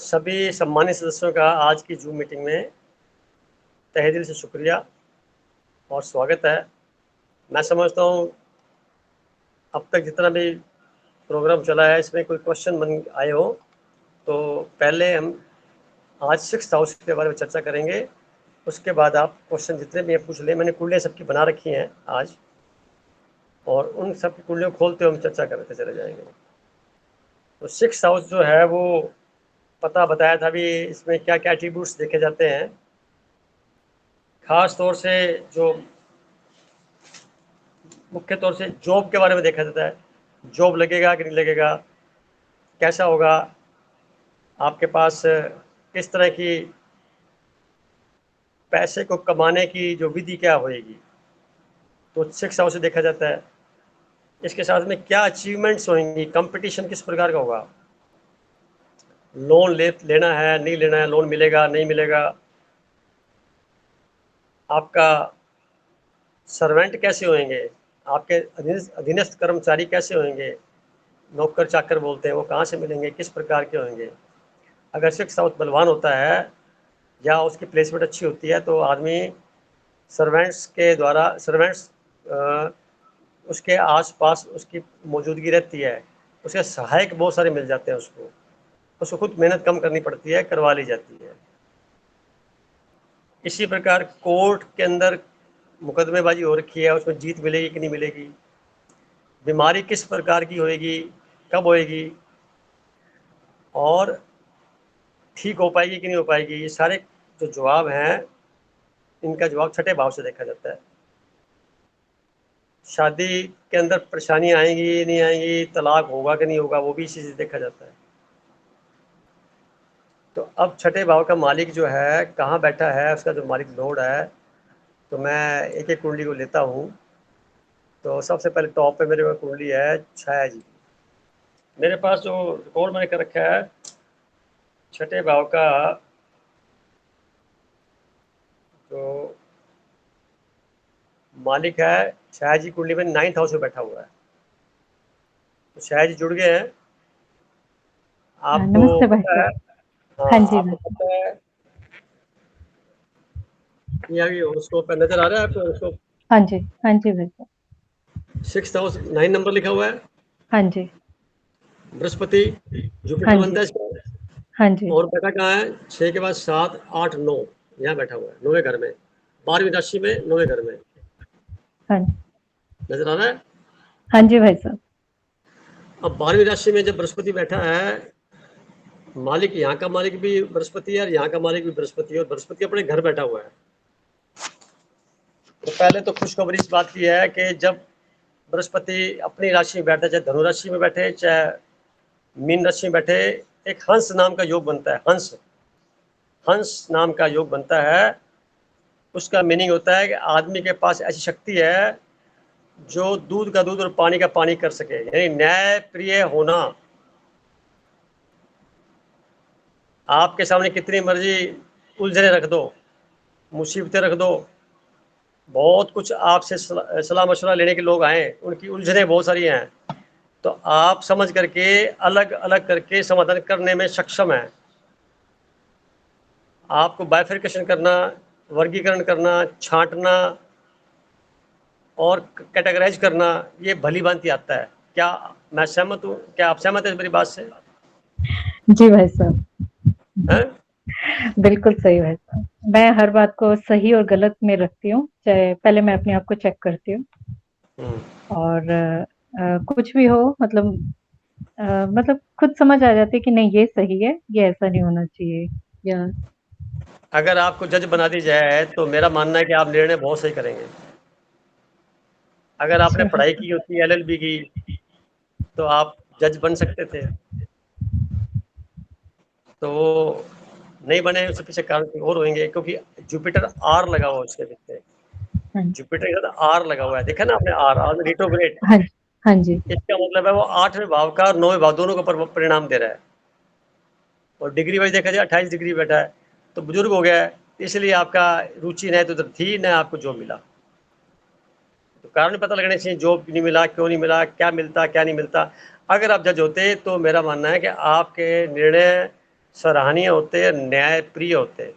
सभी सम्मानित सदस्यों का आज की जूम मीटिंग में तहे दिल से शुक्रिया और स्वागत है। मैं समझता हूँ अब तक जितना भी प्रोग्राम चला है इसमें कोई क्वेश्चन बन आए हो तो पहले हम आज 6th हाउस के बारे में चर्चा करेंगे। उसके बाद आप क्वेश्चन जितने भी पूछ लें। मैंने कुंडलियाँ सबकी बना रखी हैं आज, और उन सब की कुंडलियों खोलते हुए हम चर्चा करते चले जाएंगे। तो 6th हाउस जो है वो पता बताया था भी इसमें क्या क्या एट्रीब्यूट्स देखे जाते हैं। खास तौर से जो मुख्य तौर से जॉब के बारे में देखा जाता है। जॉब लगेगा कि नहीं लगेगा, कैसा होगा, आपके पास किस तरह की पैसे को कमाने की जो विधि क्या होएगी, तो 6th हाउस से देखा जाता है। इसके साथ में क्या अचीवमेंट्स होंगी, कंपटीशन किस प्रकार का होगा, लोन लेना है नहीं लेना है, लोन मिलेगा नहीं मिलेगा, आपका सर्वेंट कैसे होंगे, आपके अधीनस्थ कर्मचारी कैसे होंगे, नौकर चाकर बोलते हैं वो कहाँ से मिलेंगे, किस प्रकार के होंगे। अगर 6th हाउस बलवान होता है या उसकी प्लेसमेंट अच्छी होती है तो आदमी सर्वेंट्स उसके आसपास उसकी मौजूदगी रहती है, उसके सहायक बहुत सारे मिल जाते हैं उसको खुद मेहनत कम करनी पड़ती है, करवा ली जाती है। इसी प्रकार कोर्ट के अंदर मुकदमेबाजी हो रखी है, उसमें जीत मिलेगी कि नहीं मिलेगी, बीमारी किस प्रकार की होएगी, कब होएगी, और ठीक हो पाएगी कि नहीं हो पाएगी, ये सारे जो जवाब हैं इनका जवाब 6ठे भाव से देखा जाता है। शादी के अंदर परेशानी आएंगी नहीं आएंगी, तलाक होगा कि नहीं होगा, वो भी इसी से देखा जाता है। तो अब 6ठे भाव का मालिक जो है कहाँ बैठा है, उसका जो मालिक लॉर्ड है, तो मैं एक एक कुंडली को लेता हूँ। तो सबसे पहले टॉप पे मेरे पास कुंडली है छाया जी। मेरे पास जो रिकॉर्ड मैंने कर रखा है 6ठे भाव का, जो मालिक है छाया जी कुंडली में 9th हाउस में बैठा हुआ है। तो छाया जी जुड़ गए हैं। आपको नमस्ते भाई पता है, साहब। हाँ हाँ जी आपको भाई। पता है कि अभी हॉरोस्कोप पे नजर आ रहा है आपको हॉरोस्कोप। हाँ जी। हाँ जी भाई साहब। 6th हाउस 9 नंबर लिखा हुआ है। हाँ जी। बृहस्पति हाँ जुपिटर जी। बनता है इसका। हाँ जी। और बैठा कहाँ है, 6 के बाद 7 8 9, यहाँ बैठा हुआ है 9वें घर में, 12वीं राशि में 9वें घर में हाँ जी। नजर आ रहा है। हाँ जी भाई साहब। अब 12वीं राशि में जब बृहस्पति बैठा है, मालिक यहाँ का मालिक भी बृहस्पति है और यहाँ का मालिक भी बृहस्पति है, और बृहस्पति अपने घर बैठा हुआ है। तो पहले तो खुशखबरी इस बात की है कि जब बृहस्पति अपनी राशि में बैठे, चाहे धनु राशि में बैठे चाहे मीन राशि में बैठे, एक हंस नाम का योग बनता है। हंस हंस नाम का योग बनता है। उसका मीनिंग होता है कि आदमी के पास ऐसी शक्ति है जो दूध का दूध और पानी का पानी कर सके, यानी न्याय प्रिय होना। आपके सामने कितनी मर्जी उलझने रख दो, मुसीबतें रख दो, बहुत कुछ आपसे सलाह मशवरा लेने के लोग आए, उनकी उलझने बहुत सारी हैं, तो आप समझ करके अलग अलग करके समाधान करने में सक्षम है। आपको बाइफरकेशन करना, वर्गीकरण करना, छांटना और कैटेगराइज करना, ये भली भांति आता है। क्या मैं सहमत हूँ? क्या आप सहमत हैं मेरी बात से? जी भाई साहब। हैं? बिल्कुल सही भाई साहब। मैं हर बात को सही और गलत में रखती हूँ, चाहे पहले मैं अपने आप को चेक करती हूँ। हम्म। और कुछ भी हो, मतलब खुद समझ आ जाती है कि नहीं ये सही है, ये ऐसा नहीं होना चाहिए। या अगर आपको जज बना दी जाए तो मेरा मानना है कि आप निर्णय बहुत सही करेंगे। अगर आपने अच्छा भाई पढ़ाई साहब। की होती, LLB की, तो आप जज बन सकते थे। तो नहीं बने, उसके पीछे कारण और होंगे, क्योंकि जुपिटर आर लगा हुआ है उसके पीछे। हाँ जी। जुपिटर के साथ आर लगा हुआ है, देखा ना आपने, आर आर में रिट्रोग्रेड। हाँ जी। हाँ जी। इसका मतलब है वो 8वें भाव का और 9वें भाव दोनों को परिणाम दे रहा है। और डिग्री वाइज देखा जाए 28 डिग्री बैठा है, तो बुजुर्ग हो गया है, इसलिए आपका रुचि न तो उधर थी, न आपको जॉब मिला। तो कारण पता लगने चाहिए, जॉब नहीं मिला, क्यों नहीं मिला, क्या मिलता क्या नहीं मिलता। अगर आप जज होते तो मेरा मानना है कि आपके निर्णय सराहनीय होते, न्यायप्रिय होते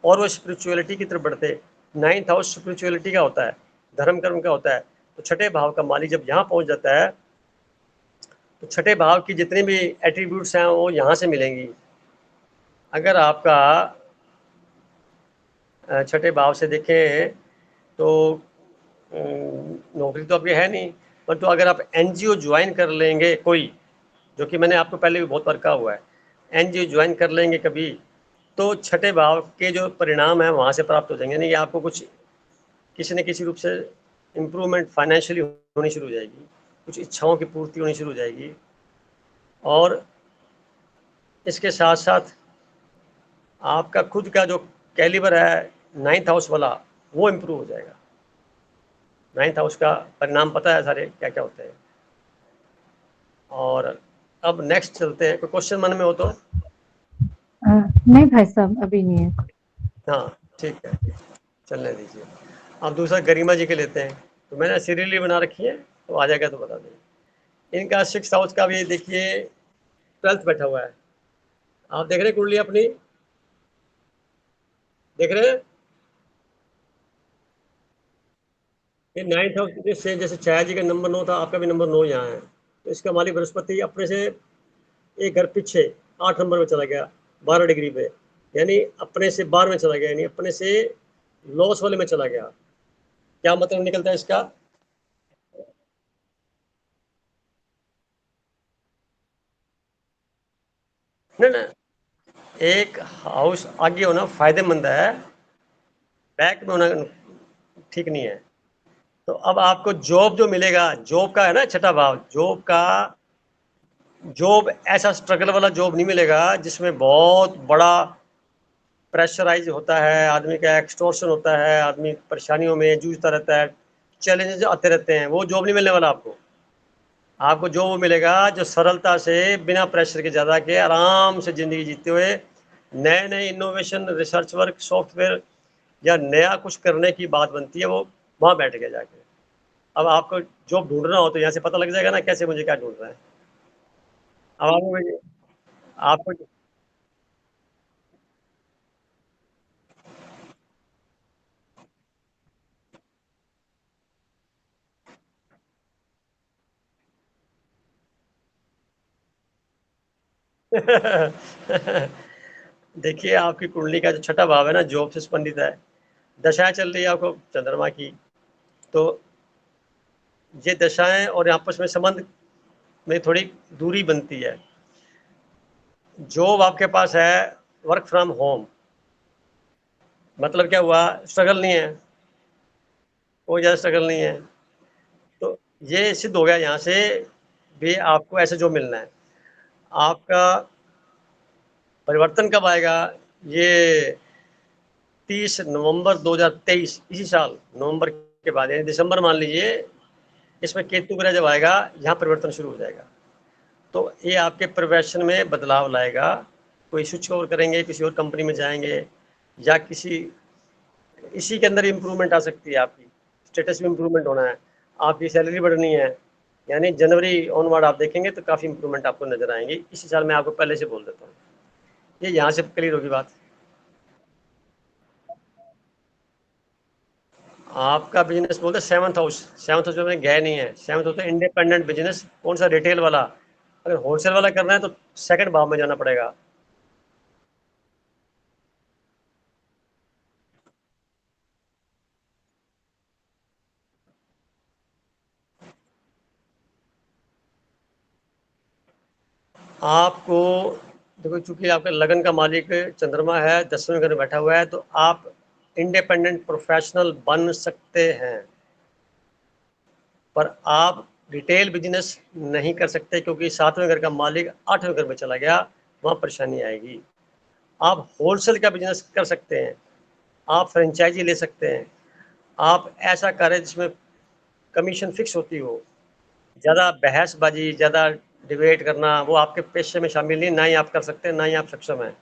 और वो स्पिरिचुअलिटी की तरफ बढ़ते। 9th हाउस स्पिरिचुअलिटी का होता है, धर्म कर्म का होता है। तो छठे भाव का मालिक जब यहाँ पहुंच जाता है तो छठे भाव की जितनी भी एट्रीब्यूट्स हैं वो यहाँ से मिलेंगी। अगर आपका छठे भाव से देखें तो नौकरी तो आपकी है नहीं, पर तो अगर आप एनजीओ ज्वाइन कर लेंगे कोई, जो कि मैंने आपको पहले भी बहुत बार कहा हुआ है, एनजीओ ज्वाइन कर लेंगे कभी तो छठे भाव के जो परिणाम है वहाँ से प्राप्त हो जाएंगे। नहीं, आपको कुछ किसी न किसी रूप से इम्प्रूवमेंट फाइनेंशियली होनी शुरू हो जाएगी, कुछ इच्छाओं की पूर्ति होनी शुरू हो जाएगी और इसके साथ साथ आपका खुद का जो कैलिबर है 9th हाउस वाला वो इम्प्रूव हो जाएगा। 9th हाउस का परिणाम पता है सारे क्या क्या होते हैं। और अब नेक्स्ट चलते हैं, कोई क्वेश्चन मन में हो तो। नहीं भाई साहब, अभी नहीं है। हाँ ठीक है, चलने दीजिए। अब दूसरा गरिमा जी के लेते हैं। तो मैंने सीरियली बना रखी है, तो आ जाएगा तो बता दें। इनका 6th हाउस का भी देखिए 12th बैठा हुआ है। आप देख रहे हैं कुंडली अपनी, देख रहे हैं ये 9th हाउस से, जैसे छाया जी का नंबर 9 था, आपका भी नंबर 9 यहाँ है। तो इसका मालिक बृहस्पति अपने से एक घर पीछे 8 नंबर में चला गया 12 डिग्री पे, यानी अपने से 12 में चला गया, यानी अपने से लॉस वाले में चला गया। क्या मतलब निकलता है इसका? नहीं ना, एक हाउस आगे होना फायदेमंद है, बैक में होना ठीक नहीं है। तो अब आपको जॉब जो मिलेगा, जॉब का है ना छठा भाव, जॉब का, जॉब ऐसा स्ट्रगल वाला जॉब नहीं मिलेगा जिसमें बहुत बड़ा प्रेशराइज होता है, आदमी का एक्सटॉर्शन होता है, आदमी परेशानियों में जूझता रहता है, चैलेंजेस आते रहते हैं। वो जॉब नहीं मिलने वाला आपको। आपको जो वो मिलेगा जो सरलता से बिना प्रेशर के ज़्यादा के आराम से ज़िंदगी जीते हुए नए नए इनोवेशन, रिसर्च वर्क, सॉफ्टवेयर या नया कुछ करने की बात बनती है, वो वहाँ बैठ गया जाके। अब आपको जॉब ढूंढना हो तो यहाँ से पता लग जाएगा ना कैसे मुझे क्या ढूंढना है। अब आपको देखिए आपकी कुंडली का जो छठा भाव है ना, जॉब से संबंधित है, दशाएं चल रही है आपको चंद्रमा की। तो ये दशाएं और आपस में संबंध में थोड़ी दूरी बनती है। जॉब आपके पास है वर्क फ्रॉम होम, मतलब क्या हुआ, स्ट्रगल नहीं है, कोई ज़्यादा स्ट्रगल नहीं है। तो ये सिद्ध हो गया यहाँ से भी आपको ऐसे जॉब मिलना है। आपका परिवर्तन कब आएगा? ये 30 नवंबर 2023, इसी साल नवंबर के बाद, यानी दिसंबर मान लीजिए, इसमें केतु ग्रह जब आएगा यहाँ परिवर्तन शुरू हो जाएगा। तो ये आपके प्रोफेशन में बदलाव लाएगा। कोई स्विच ओवर करेंगे, किसी और कंपनी में जाएंगे, या किसी इसी के अंदर इम्प्रूवमेंट आ सकती है। आपकी स्टेटस में इम्प्रूवमेंट होना है, आपकी सैलरी बढ़नी है, यानी जनवरी ऑनवर्ड आप देखेंगे तो काफ़ी इम्प्रूवमेंट आपको नजर आएंगी। इसी साल मैं आपको पहले से बोल देता हूँ, ये यहाँ से क्लियर होगी बात। आपका बिजनेस बोलते 7th हाउस, 7th हाउस में गए नहीं है। 7th होता है इंडिपेंडेंट बिजनेस, कौन सा, रिटेल वाला। अगर होलसेल वाला करना है तो सेकंड भाव में जाना पड़ेगा। आपको देखो, चूंकि आपका लगन का मालिक चंद्रमा है, 10वें घर में बैठा हुआ है, तो आप इंडिपेंडेंट प्रोफेशनल बन सकते हैं, पर आप रिटेल बिजनेस नहीं कर सकते, क्योंकि 7वें घर का मालिक 8वें घर में चला गया, वहाँ परेशानी आएगी। आप होलसेल का बिजनेस कर सकते हैं, आप फ्रेंचाइजी ले सकते हैं, आप ऐसा करें जिसमें कमीशन फिक्स होती हो। ज़्यादा बहसबाजी, ज़्यादा डिबेट करना वो आपके पेशे में शामिल नहीं, ना ही आप कर सकते हैं, ना ही आप सक्षम हैं।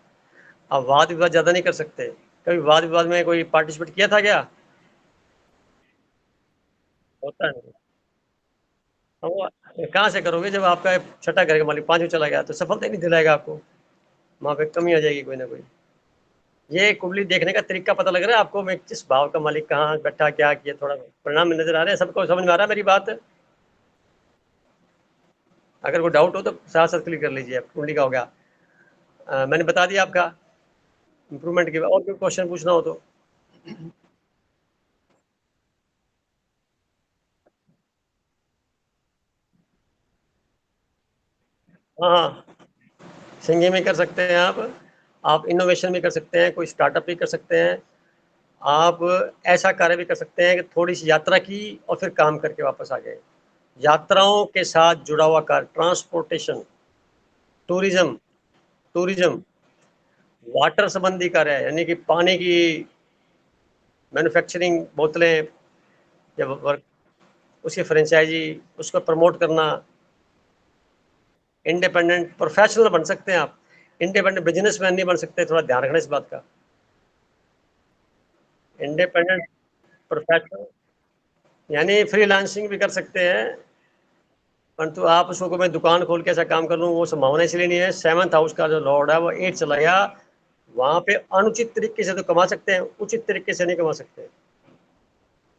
आप वाद विवाद ज़्यादा नहीं कर सकते। कभी वाद विवाद में कोई पार्टिसिपेट किया था क्या? होता नहीं। अब वो कहाँ से करोगे जब आपका छठा घर का मालिक 5 में चला गया, तो सफलता ही नहीं दिलाएगा आपको। वहाँ पे कमी आ जाएगी कोई ना कोई। ये कुंडली देखने का तरीका पता लग रहा है आपको, मैं किस भाव का मालिक कहाँ बैठा, क्या किया, थोड़ा परिणाम नजर आ रहे हैं, सबको समझ में आ रहा है मेरी बात? अगर कोई डाउट हो तो साथ साथ क्लिक कर लीजिए। कुंडली का हो गया, मैंने बता दिया आपका इंप्रूवमेंट के। और कोई क्वेश्चन पूछना हो तो? हाँ, सिंगिंग में कर सकते हैं आप इनोवेशन भी कर सकते हैं, कोई स्टार्टअप भी कर सकते हैं, आप ऐसा कार्य भी कर सकते हैं कि थोड़ी सी यात्रा की और फिर काम करके वापस आ गए। यात्राओं के साथ जुड़ा हुआ कार्य, ट्रांसपोर्टेशन, टूरिज्म, टूरिज्म, वाटर संबंधी कार्य है, यानी कि पानी की मैन्युफैक्चरिंग, बोतलें या वर्क, उसकी फ्रेंचाइजी, उसको प्रमोट करना। इंडिपेंडेंट प्रोफेशनल बन सकते हैं आप, इंडिपेंडेंट बिजनेसमैन नहीं बन सकते, थोड़ा ध्यान रखना इस बात का। इंडिपेंडेंट प्रोफेशनल यानी फ्रीलांसिंग भी कर सकते हैं, परंतु आप उसको मैं दुकान खोल के ऐसा काम कर लूँ, वो संभावना इसलिए नहीं है। 7th हाउस का जो लॉर्ड है वो 8 चला गया, वहां पे अनुचित तरीके से तो कमा सकते हैं, उचित तरीके से नहीं कमा सकते,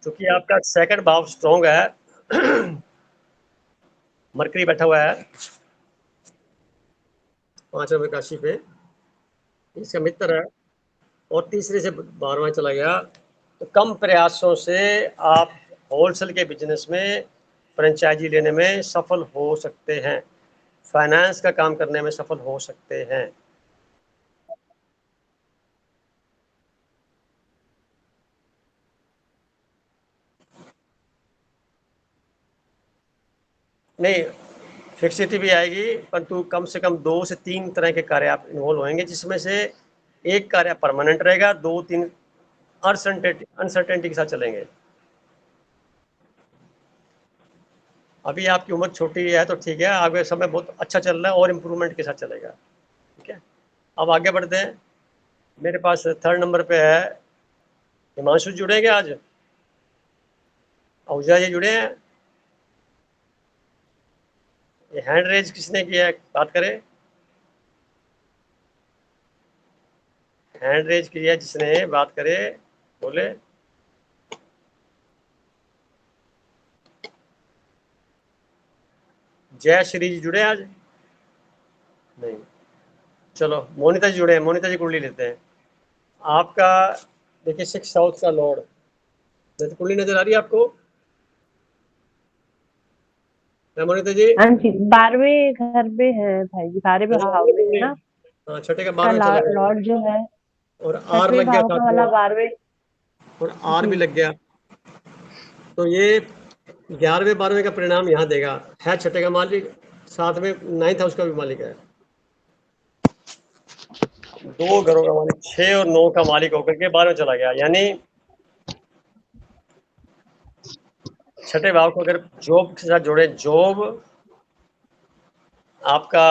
क्योंकि आपका 2nd भाव स्ट्रॉन्ग है। मरकरी बैठा हुआ है 5 नंबर राशि पे, इसका मित्र है, और तीसरे से 12वां चला गया। तो कम प्रयासों से आप होलसेल के बिजनेस में फ्रेंचाइजी लेने में सफल हो सकते हैं, फाइनेंस का काम करने में सफल हो सकते हैं। नहीं, फिक्सिटी भी आएगी, परंतु कम से कम 2 से 3 तरह के कार्य आप इन्वॉल्व होंगे, जिसमें से एक कार्य परमानेंट रहेगा, 2-3 अनसर्टेनिटी के साथ चलेंगे। अभी आपकी उम्र छोटी है तो ठीक है, आगे समय बहुत अच्छा चल रहा है और इम्प्रूवमेंट के साथ चलेगा। ठीक है, अब आगे बढ़ते हैं। मेरे पास 3rd नंबर पे है हिमांशु, जुड़ेंगे आज? आहूजा जी जुड़े हैं? ये हैंड रेज किसने किया है, बात करें? हैंड रेज किया जिसने, बात करे, बोले। जय श्री जी जुड़े आज? नहीं। चलो मोनिता जी जुड़े हैं, मोनिता जी कुंडली लेते हैं। आपका देखिए 6 साउथ का लॉर्ड, तो कुंडली नजर आ रही है आपको? मोनिता जी? हाँ जी, 12वें घर पे है भाई जी, 12वें भाव में है ना? हाँ, छठे का का 12वां चला गया, लॉर्ड जो है और आर 6वें लग गया भाव का साथ वाला में, 12वें। और आर भी जी। लग गया, तो ये 11वें 12वें का परिणाम यहाँ देगा। है छठे का मालिक, साथ में 9th हाउस का भी मालिक है, 2 घरों का मालिक, 6 और 9 का मालिक होकर के 12वें चला गया। यानी छठे भाव को अगर जॉब के साथ जोड़े, जॉब आपका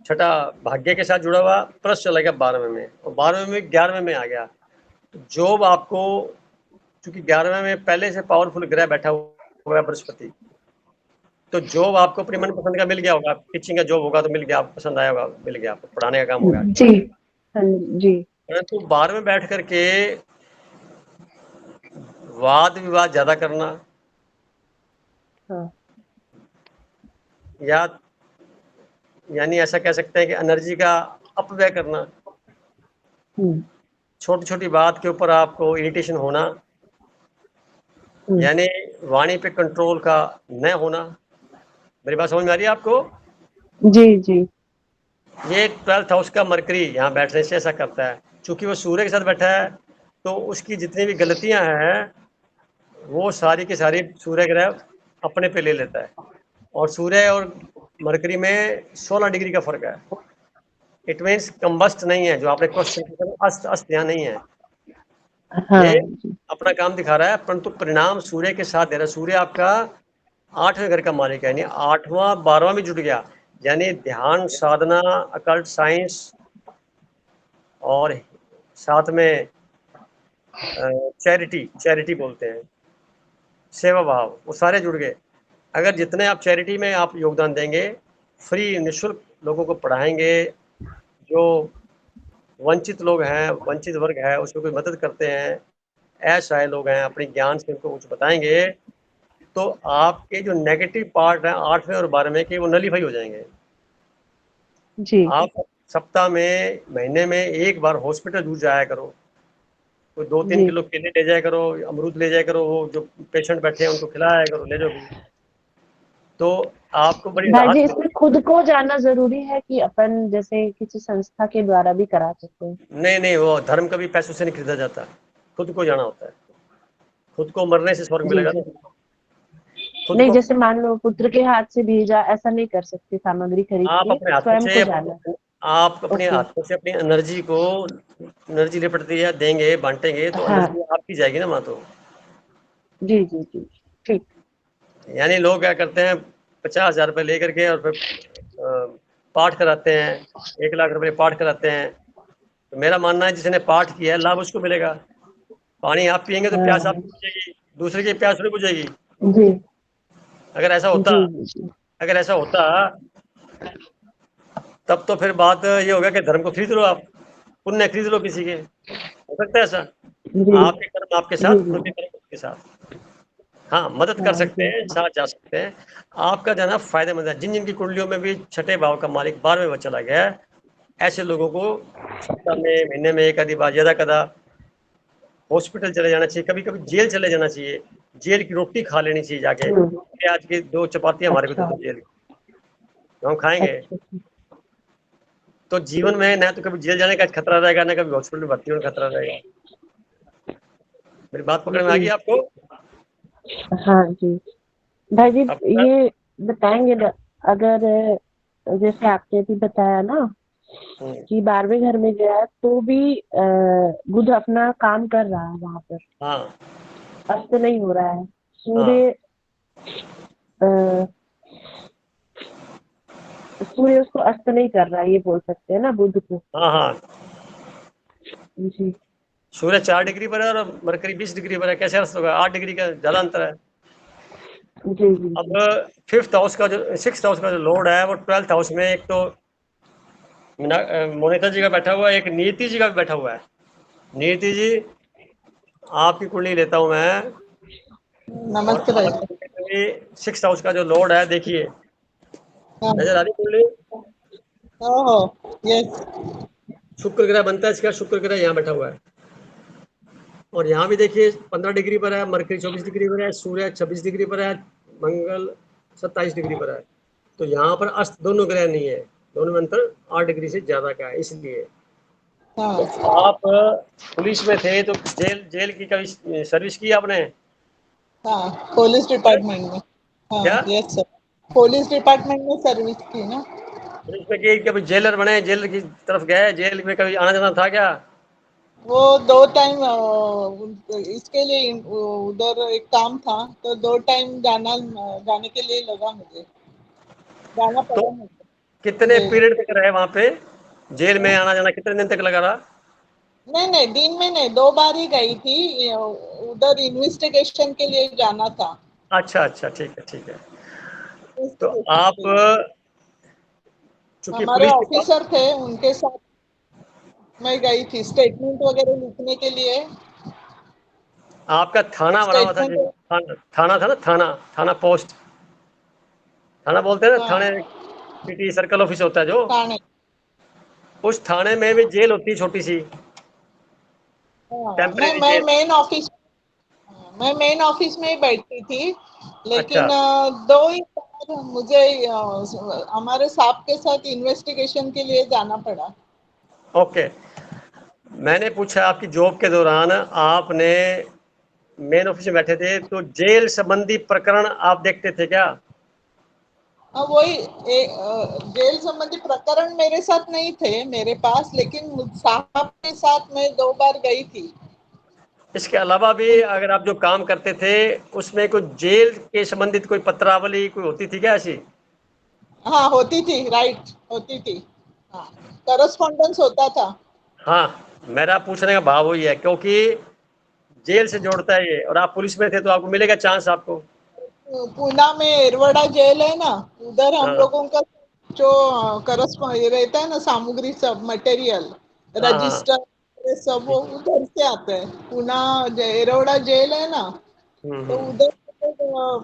छठा भाग्य के साथ जुड़ा हुआ, प्लस चला गया 12वें में, और 12वें में 11वें में आ गया। तो जॉब आपको, क्योंकि 11वें में पहले से पावरफुल ग्रह बैठा हुआ है बृहस्पति, तो जॉब आपको अपनी मनपसंद का मिल गया होगा, टीचिंग का जॉब होगा तो मिल गया, आपको पसंद आया होगा, मिल गया, आपको पढ़ाने का काम हो गया। जी। हाँ जी। परंतु 12वें में बैठ करके वाद विवाद ज्यादा करना, हाँ। या यानी ऐसा कह सकते हैं कि एनर्जी का अपव्यय करना, हम्म। छोटी छोटी बात के ऊपर आपको इरिटेशन होना, यानी वाणी पे कंट्रोल का न होना। मेरी बात समझ में आ रही है आपको? जी जी। ये 12th हाउस का मरकरी यहाँ बैठने से ऐसा करता है, चूंकि वो सूर्य के साथ बैठा है, तो उसकी जितनी भी गलतियां हैं वो सारी की सारी सूर्य ग्रह अपने पे ले लेता है। और सूर्य और मरकरी में 16 डिग्री का फर्क है। इट मीन्स कंबस्ट नहीं है, जो आपने क्वेश्चन किया, अस्त अस्त यहाँ नहीं है। हाँ ये जी। अपना काम दिखा रहा है, परंतु परिणाम सूर्य के साथ दे रहा है। सूर्य आपका 8वें घर का मालिक है, यानी 8वां 12वां भी जुट गया, यानी ध्यान साधना, अकल्ट साइंस, और साथ में चैरिटी, चैरिटी बोलते हैं, सेवा भाव, वो सारे जुड़ गए। अगर जितने आप चैरिटी में आप योगदान देंगे, फ्री निःशुल्क लोगों को पढ़ाएंगे, जो वंचित लोग हैं, वंचित वर्ग है, उसमें कोई मदद करते हैं, असहाय लोग हैं, अपने ज्ञान से उनको कुछ बताएंगे, तो आपके जो नेगेटिव पार्ट है 8वें और 12वें के, वो नलीफाई हो जाएंगे। जी। आप सप्ताह में, महीने में 1 बार हॉस्पिटल जरूर जाया करो। कोई 2-3 जी। किलो केले ले जाया करो, अमरूद ले जाया करो, वो जो पेशेंट बैठे हैं उनको खिलाया करो, ले जाओ भी, तो आपको बड़ी भाई राहत जी, इसमें मिलेगी। खुद को जानना जरूरी है कि अपन जैसे किसी संस्था के द्वारा भी करा सकते हैं? नहीं नहीं, वो धर्म कभी पैसों से नहीं खरीदा जाता, खुद को जाना होता है। खुद को मरने से स्वर्ग जी मिलेगा जी। ना। खुद नहीं, को जैसे मान लो पुत्र के हाथ से भेजा, ऐसा नहीं कर सकते सामग्री खरीद आप के, अपने हाथों स्वयं से, को जाना। आप अपने ओके। हाथों से अपनी एनर्जी को, एनर्जी लिपटती है, देंगे, बांटेंगे, तो हाँ। एनर्जी आपकी जाएगी ना वहाँ तो। जी जी जी। ठीक। यानी लोग क्या करते हैं, 50,000 रुपये लेकर के और फिर पाठ कराते हैं, 1 लाख रुपये पाठ कराते हैं। तो मेरा मानना है जिसने पाठ किया है लाभ उसको मिलेगा। पानी आप पियेंगे तो प्यास हाँ। आपकी बुझेगी, दूसरे की प्यास नहीं बुझेगी। जी अगर ऐसा होता, जी जी जी। अगर ऐसा होता, तब तो फिर बात ये होगा कि धर्म को खरीद लो, आप पुण्य खरीद लो किसी के, हो सकता है ऐसा। जी आपके कर्म आपके जी साथ, जी। खुद के कर्म खुद के साथ। हाँ, मदद कर हाँ सकते जी हैं, जी। साथ जा सकते हैं। आपका जाना फायदेमंद है। जिन जिन की कुंडलियों में भी छठे भाव का मालिक 12वें में चला गया है, ऐसे लोगों को सप्ताह में, महीने में 1 आधी बार, ज्यादा कदा हॉस्पिटल चले जाना चाहिए, कभी कभी जेल चले जाना चाहिए, जेल की रोटी खा लेनी चाहिए जाके, आज की 2 चपातियां हमारे को दे अच्छा दो जेल की, तो हम खाएंगे। अच्छा अच्छा। तो जीवन में ना तो कभी जेल जाने का खतरा रहेगा, ना कभी हॉस्पिटल में भर्ती होने का खतरा रहेगा। मेरी बात पकड़ में आ गई जी। आपको? हाँ जी। भाई जी, अब ये बताएंगे ना, अगर जैसे आपने अभी बताया ना कि 12वें घर में गया है, तो भी बुध अपना काम कर रहा है वहां पर, हाँ अस्त नहीं हो रहा है हाँ सूर्य। अ, सूर्य उसको अस्त नहीं कर रहा है, ये बोल सकते हैं ना बुध को? हाँ हाँ, जी सूर्य 4 डिग्री पर है और मरकरी 20 डिग्री पर है, कैसे अर्थ होगा? 8 डिग्री का ज्यादा अंतर है। जी जी अब जी। 5th हाउस का जो, 6th हाउस का जो लॉर्ड है वो 12th हाउस में, एक तो मोनिका जी का बैठा हुआ है, एक नियति जी का भी बैठा हुआ है। नियति जी, आपकी कुंडली लेता हूं मैं, और नमस्ते भाई जी। आपकी 6th हाउस का जो लॉर्ड है, देखिए हाँ। नजर आ रही कुंडली? ओहो। यस। शुक्र ग्रह बनता है इसका, शुक्र ग्रह यहाँ बैठा हुआ है, और यहाँ भी देखिए 15 डिग्री पर है, मरकरी 24 डिग्री पर है, सूर्य 26 डिग्री पर है, मंगल 27 डिग्री पर है। तो यहाँ पर अस्त दोनों ग्रह नहीं है, दोनों में अंतर 8 डिग्री से ज्यादा का है, इसलिए। तो हाँ आप पुलिस में थे तो जेल, जेल की कभी सर्विस की आपने? हाँ, पुलिस डिपार्टमेंट में। क्या हाँ यस सर, पुलिस डिपार्टमेंट में सर्विस की ना। पुलिस में की? कभी जेलर बने, जेल की तरफ गए, जेल में कभी आना जाना था क्या? वो 2 टाइम इसके लिए उधर एक काम था, तो 2 टाइम जाने के लिए लगा मुझे, जाना तो पड़ा मुझे कितने जेल। पीरियड तक रहे वहां पे? जेल में आना जाना कितने दिन तक लगा रहा? नहीं नहीं, दिन में नहीं, 2 बार ही गई थी, उधर इन्वेस्टिगेशन के लिए जाना था। अच्छा अच्छा, ठीक है ठीक है। तो इन्वेस्टिगेशन आप के लिए चूंकि हमारे पुलिस के पास, ऑफिसर थे, उनके साथ मैं गई थी स्टेटमेंट वगैरह लिखने के लिए। आपका थाना बना हुआ था स्टेटमेंट। थाना, थाना था ना, थाना, थाना पोस्ट, थाना बोलते हैं ना, थाने हाँ। सिटी सर्कल ऑफिस होता है जो, थाने। उस थाने में भी जेल होती है छोटी सी, हाँ, टेम्परेरी मैं जेल। मेन ऑफिस, मैं मेन ऑफिस में ही बैठती थी, अच्छा, लेकिन 2 ही बार मुझे हमारे साहब के साथ इन्वेस्टिगेशन के लिए जाना पड़ा। ओके। मैंने पूछा आपकी जॉब के दौरान आपने मेन ऑफिस में बैठे थे, तो जेल संबंधी प्रकरण आप देखते थे क्या? वही जेल संबंधी प्रकरण मेरे साथ नहीं थे मेरे पास, लेकिन साहब के साथ मैं 2 बार गई थी। इसके अलावा भी अगर आप जो काम करते थे उसमें कोई जेल के संबंधित कोई पत्रावली कोई होती थी क्या ऐसी? हाँ होती थी, राइट, होती थी। हाँ, करस्पॉन्डेंस होता था। हाँ, मेरा पूछने का भाव वही है, क्योंकि जेल से जोड़ता है ये, और आप पुलिस में थे तो आपको मिलेगा चांस आपको। पूना में एरवड़ा जेल है ना, उधर हम हाँ लोगों का जो ये रहता है ना, सामग्री सब मटेरियल हाँ हाँ रजिस्टर सब वो उधर से आते हैं। पूना एरोड़ा जेल है ना, तो हम्म। उधर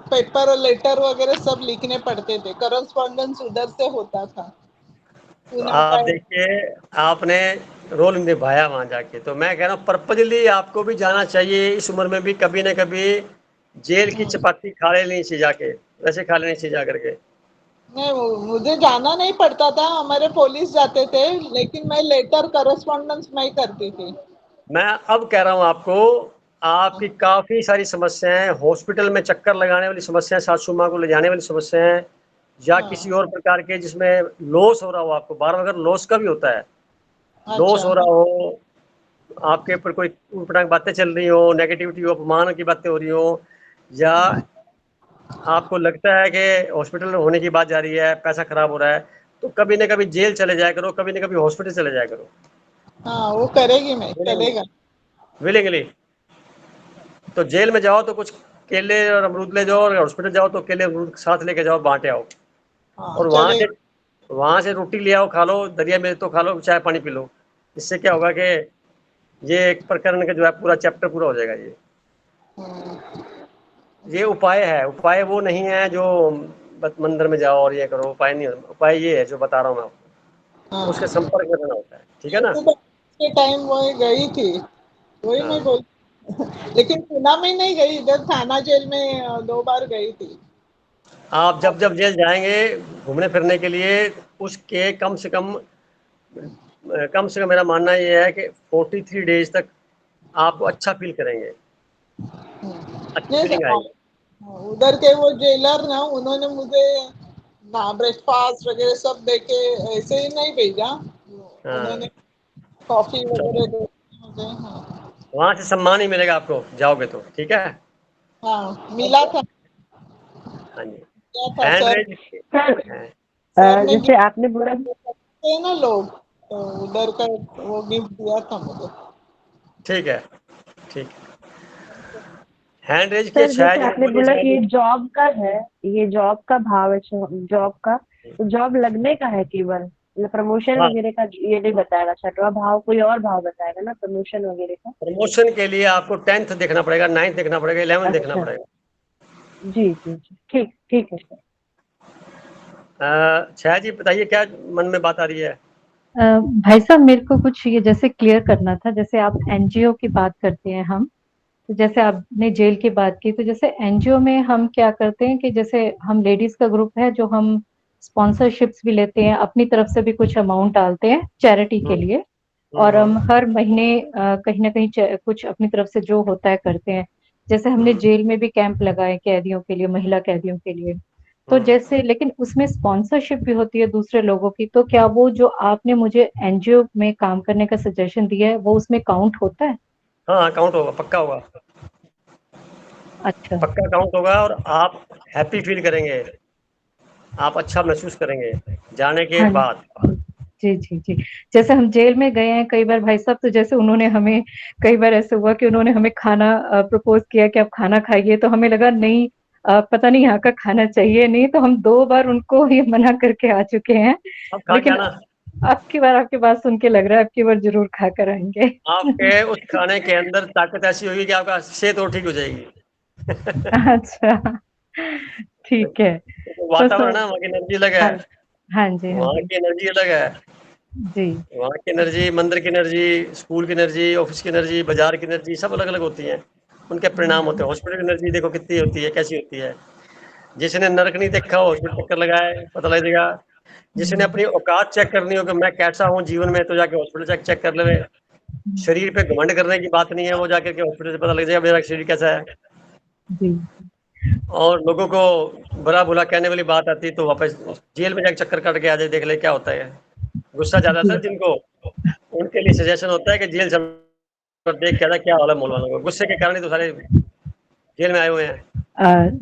पेपर और लेटर वगैरह सब लिखने पड़ते थे, करस्पॉन्डेंस उधर से होता था तो पूना का। आप देखिए, आपने रोल निभाया वहां जाके, तो मैं कह रहा हूँ पर्पजली आपको भी जाना चाहिए इस उम्र में भी, कभी ना कभी जेल की चपाती खा लेनी चाहिए जाके, वैसे खा लेनी चाहिए जाकर के। नहीं, मुझे जाना नहीं पड़ता था, हमारे पुलिस जाते थे, लेकिन मैं लेटर करस्पॉन्डेंस मैं करती थी। मैं अब कह रहा हूँ आपको, आपकी काफी सारी समस्याएं, हॉस्पिटल में चक्कर लगाने वाली समस्याएं, सासू माँ को ले जाने वाली समस्याएं, या किसी हाँ, और प्रकार के जिसमें लॉस हो रहा हो आपको बार बार, अगर लॉस का भी होता है, लॉस अच्छा, हो रहा हो, आपके ऊपर कोई उटपटांग बातें चल रही हो, नेगेटिविटी हो, अपमान की बातें हो रही हो, या आपको लगता है कि हॉस्पिटल होने की बात जा रही है, पैसा खराब हो रहा है, तो कभी ना कभी जेल चले जाया करो, कभी ना कभी हॉस्पिटल चले जाया करो। हाँ वो करेगी, मैं चलेगा। विलिंगली। तो जेल में जाओ तो कुछ केले और अमरूद ले जाओ, और हॉस्पिटल जाओ तो केले अमरूद साथ लेके जाओ, बांटे आओ। हाँ और चलेगा। वहां से रोटी ले आओ, खा लो, दरिया में तो खा लो, चाय पानी पी लो। इससे क्या होगा कि ये एक प्रकरण का जो है पूरा चैप्टर पूरा हो जाएगा। हम्म, ये उपाय है, उपाय वो नहीं है जो मंदिर में जाओ और ये करो, उपाय नहीं होता। उपाय ये है जो बता रहा हूँ मैं आपको, उसके हाँ संपर्क में रहना होता है, ठीक है ना। तो के टाइम वो गई थी, वही मैं हाँ, बोल लेकिन पूना में नहीं गई, इधर थाना जेल में 2 बार गई थी। आप जब जब जेल जाएंगे घूमने फिरने के लिए, उसके कम से कम मेरा मानना ये है कि 43 डेज तक आपको अच्छा फील करेंगे, अच्छी नहीं फीलिंग सर, आएगी। उधर के वो जेलर ना, उन्होंने मुझे ना ब्रेकफास्ट वगैरह सब देके ऐसे ही नहीं भेजा, हाँ, उन्होंने कॉफी चलो, वगैरह दे मुझे। हाँ, वहां से सम्मान ही मिलेगा आपको जाओगे तो, ठीक है। हाँ मिला था, हाँ जी। क्या था हैंड सर, रेज। सर हाँ, सर ने जैसे आपने बोला गिफ्ट है ना लोग, तो उधर का वो गिफ्ट दिया था मुझे। ठीक है, ठीक। हैंड रेज किए सर, छाया जैसे जी ने, आपने बोलिए बोला छाया ये जी। जॉब का है, ये जॉब का भाव है, जॉब का, तो जॉब लगने का है केवल, मतलब प्रमोशन हाँ, वगैरह का ये नहीं बताएगा, छठवां भाव कोई और भाव बताएगा ना प्रमोशन वगैरह का। प्रमोशन के लिए आपको 10th देखना पड़ेगा, 9th देखना पड़ेगा, 11th देखना अच्छा, पड़ेगा। जी जी जी, ठीक ठीक है सर। छाया जी बताइए क्या मन में बात आ रही है। भाई साहब, मेरे को कुछ ये जैसे क्लियर करना था। जैसे आप एनजीओ की बात करते हैं, हम तो जैसे आपने जेल की बात की, तो जैसे एनजीओ में हम क्या करते हैं कि जैसे हम लेडीज का ग्रुप है, जो हम स्पॉन्सरशिप्स भी लेते हैं, अपनी तरफ से भी कुछ अमाउंट डालते हैं चैरिटी के हम्म लिए, और हम्म हम हर महीने कहीं ना कहीं कुछ अपनी तरफ से जो होता है करते हैं। जैसे हमने हम्म जेल में भी कैंप लगाए कैदियों के लिए, महिला कैदियों के लिए। तो हम्म। जैसे, लेकिन उसमें स्पॉन्सरशिप भी होती है दूसरे लोगों की, तो क्या वो जो आपने मुझे एनजीओ में काम करने का सजेशन दिया है वो उसमें काउंट होता है? हाँ, काउंट होगा, पक्का होगा, अच्छा। पक्का काउंट होगा। और आप हैप्पी फील करेंगे, आप अच्छा महसूस करेंगे जाने के हाँ बाद। जी जी जी। जैसे हम जेल में गए हैं कई बार भाई साहब, तो जैसे उन्होंने हमें, कई बार ऐसे हुआ कि उन्होंने हमें खाना प्रपोज किया कि आप खाना खाइए, तो हमें लगा नहीं, पता नहीं यहाँ का खाना चाहिए नहीं, तो हम 2 बार उनको ये मना करके आ चुके हैं। अब खा के लेकिन आना। अब की बार आपकी बात सुन के लग रहा है अब की बार जरूर खा कर आएंगे। आपके उस खाने के अंदर ताकत ऐसी होगी कि आपका सेहत और ठीक हो जाएगी। अच्छा, ठीक है। तो तो वातावरण सर, है, वहाँ की एनर्जी अलग है, हाँ हाँ जी, हाँ वहाँ जी। की एनर्जी अलग है। जी वहाँ की एनर्जी, मंदिर की एनर्जी, स्कूल की एनर्जी, ऑफिस की एनर्जी, बाजार की एनर्जी, सब अलग अलग होती है। उनके परिणाम होते हैं। हॉस्पिटल की एनर्जी देखो कितनी होती है, कैसी होती है। जिसने नरक नहीं देखा हो हॉस्पिटल चक्कर लगाए, पता लगेगा। जिसने अपनी औकात चेक करनी हो कि मैं कैसा हूँ जीवन में, तो जाके हॉस्पिटल चेक चेक कर ले। शरीर पे घमंड करने की बात नहीं है, वो जाकर के हॉस्पिटल से पता लग जाएगा मेरा शरीर कैसा है। जी। और लोगों को बुरा भला कहने वाली बात आती है तो वापस जेल में जाकर चक्कर काट के आ जाए, देख ले क्या होता है। गुस्सा ज्यादा था जी। जिनको, उनके लिए सजेशन होता है कि जेल चल कर देख के आजा क्या हाल है मौल वालों को। गुस्से के कारण ही तो सारे जेल में आए हुए हैं।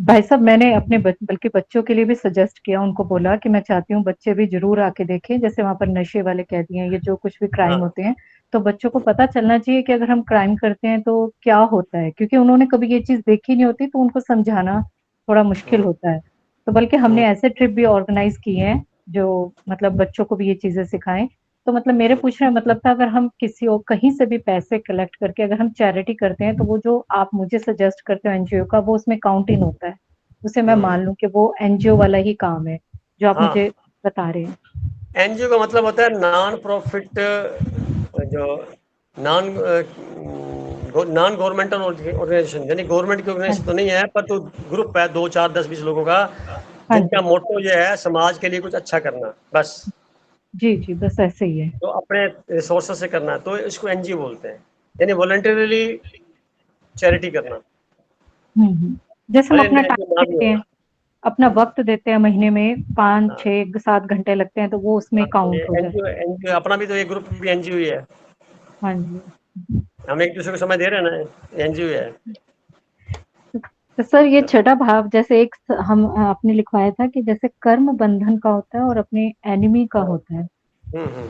भाई साहब, मैंने अपने बल्कि बच्चों के लिए भी सजेस्ट किया, उनको बोला कि मैं चाहती हूँ बच्चे भी जरूर आके देखें, जैसे वहां पर नशे वाले कैदी हैं, ये जो कुछ भी क्राइम हाँ होते हैं, तो बच्चों को पता चलना चाहिए कि अगर हम क्राइम करते हैं तो क्या होता है, क्योंकि उन्होंने कभी ये चीज देखी नहीं होती, तो उनको समझाना थोड़ा मुश्किल हम्म होता है। तो बल्कि हमने हम्म ऐसे ट्रिप भी ऑर्गेनाइज किए हैं जो मतलब बच्चों को भी ये चीजें सिखाएं। तो मतलब मेरे पूछने का मतलब था, अगर हम किसी और कहीं से भी पैसे कलेक्ट करके अगर हम चैरिटी करते हैं, तो वो जो आप मुझे सजेस्ट करते हो एनजीओ का, वो उसमें काउंट इन होता है, उसे मैं मान लूं कि वो एनजीओ वाला ही काम है जो आप हाँ, मुझे बता रहे हैं। एनजीओ का मतलब होता है नॉन प्रॉफिट, जो नॉन नॉन गवर्नमेंटल ऑर्गेनाइजेशन, यानी गवर्नमेंट की हाँ ऑर्गेनाइजेशन तो जी, नहीं है, पर तो ग्रुप है 2 4 10 20 लोगों का, हाँ जिनका जी, मोटो ये है समाज के लिए कुछ अच्छा करना, बस। जी जी, बस ऐसे ही है। तो अपने रिसोर्सेज से करना, तो इसको एनजीओ बोलते हैं, यानी वॉलंटरीली चैरिटी करना, जैसे हम भले अपना एनजीओ टाइम ना भी देते हो। हैं, अपना हम्म, वक्त देते हैं, महीने में 5 हाँ, 6 7 घंटे लगते हैं, तो वो उसमें हाँ, ये काउंट हो जाए। एनजीओ एनजीओ अपना भी तो, ये ग्रुप भी एनजीओ ही है, हाँ जी। हम एक दूसरे को समय दे रहे हैं ना, एनजीओ है। तो सर ये छठा भाव, जैसे एक हम आपने लिखवाया था कि जैसे कर्म बंधन का होता है और अपने एनिमी का होता है। हम्म।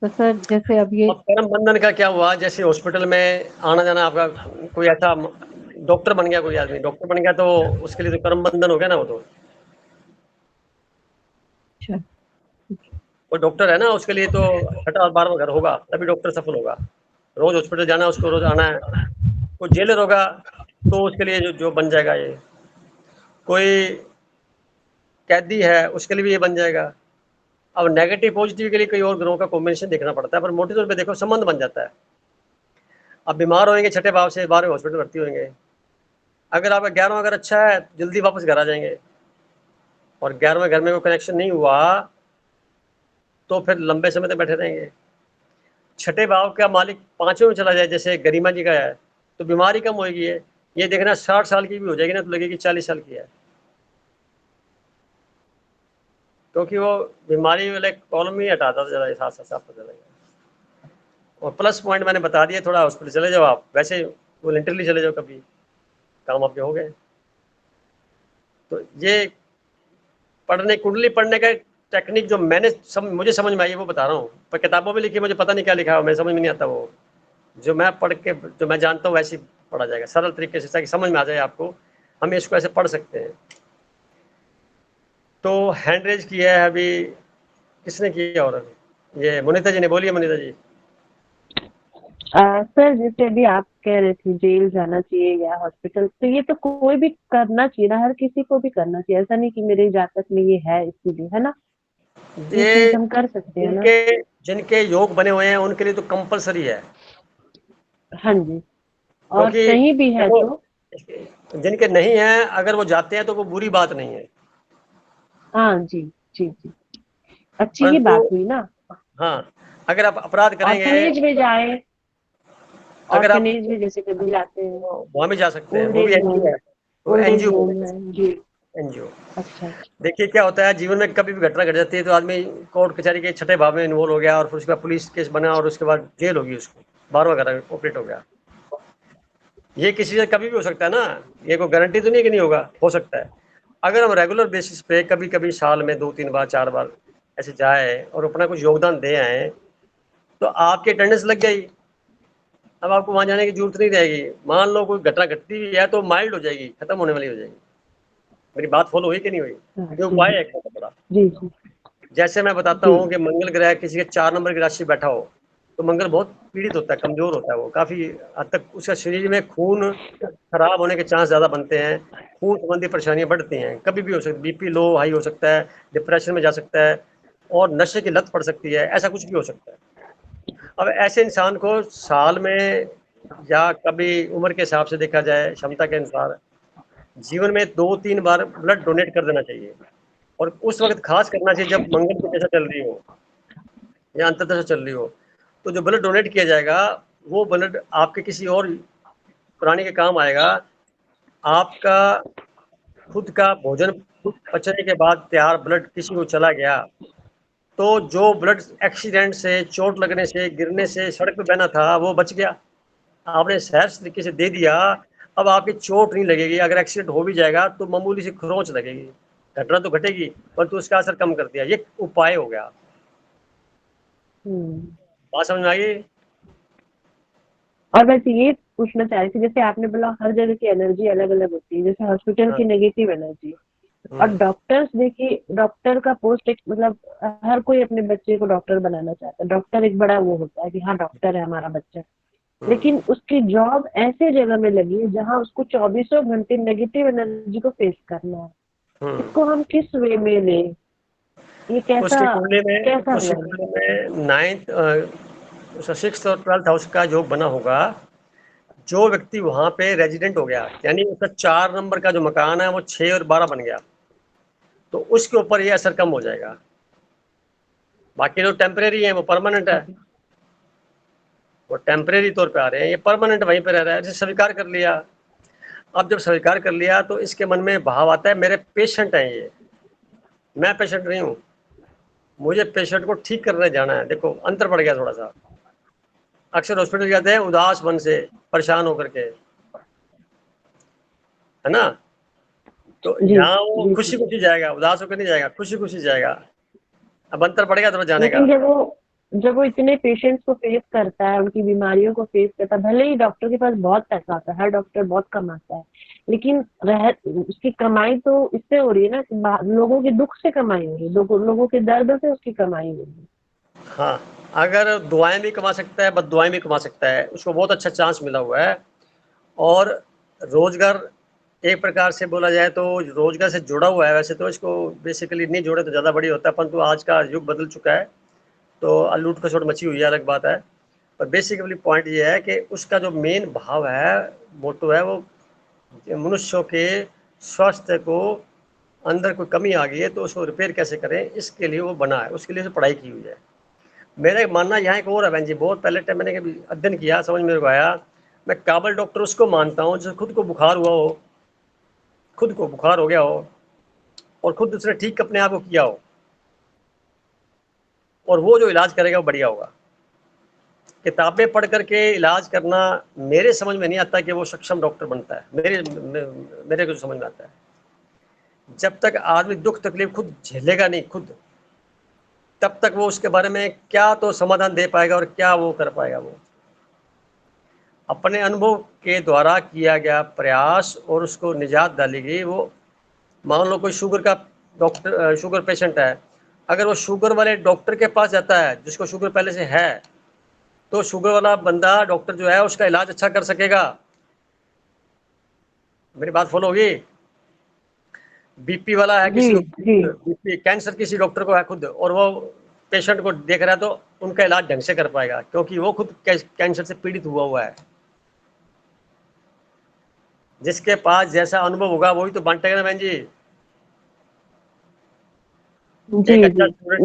तो सर जैसे अब ये, अब कर्म बंधन का क्या हुआ, जैसे हॉस्पिटल में आना जाना आपका, कोई ऐसा डॉक्टर बन गया, कोई आदमी डॉक्टर बन गया, तो उसके लिए तो कर्म बंधन हो गया ना, वो तो अच्छा, वो डॉक्टर है ना, उसके लिए तो 6वां और 12वां घर होगा, तभी डॉक्टर सफल होगा। रोज हॉस्पिटल जाना, उसको रोज आना है। कोई जेलर होगा, तो उसके लिए जो जो बन जाएगा ये। कोई कैदी है, उसके लिए भी ये बन जाएगा। अब नेगेटिव पॉजिटिव के लिए कई और ग्रहों का कॉम्बिनेशन देखना पड़ता है, पर मोटे तौर पे देखो संबंध बन जाता है। अब बीमार होंगे 6ठे भाव से, 12वें हॉस्पिटल भर्ती होंगे। अगर आपका 11वां अगर अच्छा है, जल्दी वापस घर आ जाएंगे, और 11वें घर में कोई कनेक्शन नहीं हुआ, तो फिर लंबे समय तक बैठे रहेंगे। 6ठे भाव का मालिक 5वें में चला जाए, जैसे गरिमा जी का है, तो बीमारी कम होगी। ये देखना 60 साल की भी हो जाएगी ना, तो लगेगी 40 साल की है, क्योंकि वो बीमारी वाले कॉलम ही हटाता था, जरा साथ साथ पता लगेगा। और प्लस पॉइंट मैंने बता दिया, थोड़ा हॉस्पिटल चले जाओ आप, वैसे वॉलंटरली चले जाओ, कभी काम आपके हो गए। तो ये पढ़ने, कुंडली पढ़ने का टेक्निक जो मैंने मुझे समझ में आई है वो बता रहा हूँ, पर किताबों में लिखी मुझे पता नहीं क्या लिखा है, मैं समझ में नहीं आता। वो जो मैं पढ़ के, जो मैं जानता हूँ वैसे ही पढ़ा जाएगा, सरल तरीके से, ताकि समझ में आ जाए आपको, हम इसको ऐसे पढ़ सकते हैं। तो हैंड रेज किया है अभी, किसने किया? और ये मुनीता जी ने, बोलिए मुनीता जी। सर जैसे अभी आप कह रहे थे जेल जाना चाहिए या हॉस्पिटल, तो ये तो कोई भी करना चाहिए ना, हर किसी को भी करना चाहिए, ऐसा नहीं कि मेरे जातक में ये है इसीलिए, है ना? ये ये चीज हम कर सकते हैं ना? जिनके जिनके योग बने हुए हैं उनके लिए तो कंपलसरी है, हाँ जी। और क्योंकि नहीं भी है देखो, तो? जिनके नहीं है अगर वो जाते हैं तो वो बुरी बात नहीं है, हाँ जी, जी जी, अच्छी ही परंतु बात हुई ना। हाँ, अगर आप अपराध करेंगे, ऑर्फनेज में जाए, अगर आप ऑर्फनेज में जैसे कभी जाते हैं, वहां भी जा सकते हैं, ओल्ड वो भी एज एनजीओ होम, है, वो ओल्ड एज एनजीओ होम बोलेंगे, है जी। एनजीओ। अच्छा अच्छा। देखिए क्या होता है, जीवन में कभी भी घटना घट जाती है, तो आदमी कोर्ट कचहरी के 6ठे भाव में इन्वॉल्व हो गया, और फिर उसके बाद पुलिस केस बना, और उसके बाद जेल होगी उसको, 12वां घर ऑपरेट हो गया। ये किसी से कभी भी हो सकता है ना, ये कोई गारंटी तो नहीं कि नहीं होगा, हो सकता है। अगर हम रेगुलर बेसिस पे कभी कभी साल में 2 3 बार 4 बार ऐसे जाए और अपना कुछ योगदान दे आए, तो आपकी अटेंडेंस लग गई। अब आपको वहां जाने की जरूरत नहीं रहेगी। मान लो कोई घटना घटती भी है तो माइल्ड हो जाएगी, खत्म होने वाली हो जाएगी। मेरी बात फॉलो हुई कि नहीं हुई? हाँ ये जी उपाय जी है क्या बड़ा। जी जी जैसे मैं बताता जी। हूँ कि मंगल ग्रह किसी के 4 नंबर की राशि बैठा हो, तो मंगल बहुत पीड़ित होता है, कमजोर होता है, वो काफी हद तक उसका शरीर में खून खराब होने के चांस ज्यादा बनते हैं, खून संबंधी परेशानियां बढ़ती हैं, कभी भी हो सकती, बीपी लो हाई हो सकता है, डिप्रेशन में जा सकता है, और नशे की लत पड़ सकती है, ऐसा कुछ भी हो सकता है। अब ऐसे इंसान को साल में, या कभी उम्र के हिसाब से देखा जाए, क्षमता के अनुसार जीवन में 2 3 बार ब्लड डोनेट कर देना चाहिए। और उस वक्त खास करना चाहिए जब मंगल की दशा चल रही हो या अंतर्दशा चल रही हो। तो जो ब्लड डोनेट किया जाएगा, वो ब्लड आपके किसी और प्राणी के काम आएगा। आपका खुद का भोजन पचने के बाद तैयार ब्लड किसी को चला गया, तो जो ब्लड एक्सीडेंट से, चोट लगने से, गिरने से, सड़क पे बहना था, वो बच गया। आपने सहज तरीके से दे दिया। अब आपकी चोट नहीं लगेगी, अगर एक्सीडेंट हो भी जाएगा तो मामूली सी खरोंच लगेगी, घटना तो घटेगी, परंतु उसका असर कम कर दिया। ये उपाय हो गया। हम्म। बात समझ में आ गई? और वैसे ये पूछना चाह रही थी, जैसे आपने बोला हर जगह की एनर्जी अलग अलग होती है, जैसे हॉस्पिटल हाँ, की नेगेटिव एनर्जी, और डॉक्टर्स देखिए, डॉक्टर का पोस्ट एक मतलब हर कोई अपने बच्चे को डॉक्टर बनाना चाहता है। डॉक्टर एक बड़ा वो होता है कि हाँ डॉक्टर है हमारा बच्चा, लेकिन उसकी जॉब ऐसे जगह में लगी है जहाँ उसको 24 घंटे नेगेटिव एनर्जी को फेस करना है। इसको हम किस वे में लें? ये कैसा कैसा उसकी हुआ? कुंडली में 9th उसका 6th और 12th हाउस का योग बना होगा। जो व्यक्ति वहां पे रेजिडेंट हो गया, यानी उसका 4 नंबर का जो मकान है वो 6 और 12 बन गया, तो उसके ऊपर ये असर कम हो जाएगा। बाकी जो टेम्परेरी है वो परमानेंट है, वो टेम्परेरी तौर पे आ रहे हैं, ये परमानेंट वहीं पे रह रहा है। जैसे स्वीकार कर लिया, अब जब स्वीकार कर लिया तो इसके मन में भाव आता है मेरे पेशेंट हैं ये, मैं पेशेंट नहीं हूँ, मुझे पेशेंट को ठीक करने जाना है। देखो अंतर पड़ गया थोड़ा सा। अक्सर हॉस्पिटल जाते हैं उदास मन से, परेशान होकर के, है ना, तो जी यहाँ वो जी खुशी जी। खुशी जाएगा, उदास होकर नहीं जाएगा, खुशी खुशी जाएगा। अब अंतर पड़ गया थोड़ा जाने का। लेकिन जब वो इतने पेशेंट्स को फेस करता है, उनकी बीमारियों को फेस करता है, भले ही डॉक्टर के पास बहुत पैसा आता है, हर डॉक्टर बहुत कमाता है, लेकिन उसकी कमाई तो इससे हो रही है ना कि लोगों के दुख से कमाई हो रही है, लोगों के दर्द से उसकी कमाई हो रही है। हाँ, अगर दुआएं भी कमा सकता है, बददुआएं भी कमा सकता है, उसको बहुत अच्छा चांस मिला हुआ है। और रोजगार एक प्रकार से बोला जाए तो रोजगार से जुड़ा हुआ है। वैसे तो इसको बेसिकली नहीं जोड़े तो ज़्यादा बड़ी होता है, परंतु आज का युग बदल चुका है, तो लूट खसोट मची हुई है, अलग बात है। पर बेसिकली पॉइंट ये है कि उसका जो मेन भाव है, मोटो है, वो मनुष्यों के स्वास्थ्य को, अंदर कोई कमी आ गई है तो उसको रिपेयर कैसे करें, इसके लिए वो बना है, उसके लिए उसने पढ़ाई की हुई है। मेरा एक मानना यहाँ एक और है बहन जी, बहुत पहले टाइम मैंने कभी अध्ययन किया, समझ मेरे को आया, मैं काबल डॉक्टर उसको मानता हूँ जो खुद को बुखार हुआ हो, खुद को बुखार हो गया हो और खुद उसने ठीक अपने आप को किया हो, और वो जो इलाज करेगा वो बढ़िया होगा। किताबें पढ़ करके इलाज करना मेरे समझ में नहीं आता कि वो सक्षम डॉक्टर बनता है। मेरे को समझ में आता है, जब तक आदमी दुख तकलीफ खुद झेलेगा नहीं खुद, तब तक वो उसके बारे में क्या तो समाधान दे पाएगा और क्या वो कर पाएगा। वो अपने अनुभव के द्वारा किया गया प्रयास और उसको निजात डालेगी। वो मान लो कोई शुगर का डॉक्टर, शुगर पेशेंट है, अगर वो शुगर वाले डॉक्टर के पास जाता है जिसको शुगर पहले से है, तो शुगर वाला बंदा डॉक्टर जो है उसका इलाज अच्छा कर सकेगा। मेरी बात फॉलो होगी? बीपी वाला है किसी जी को, जी बीपी कैंसर किसी डॉक्टर को है खुद, और वो पेशेंट को देख रहा है, तो उनका इलाज ढंग से कर पाएगा क्योंकि वो खुद कैंसर से पीड़ित हुआ है। जिसके पास जैसा अनुभव होगा वही तो बांटेगा ना बहन जी। जी जी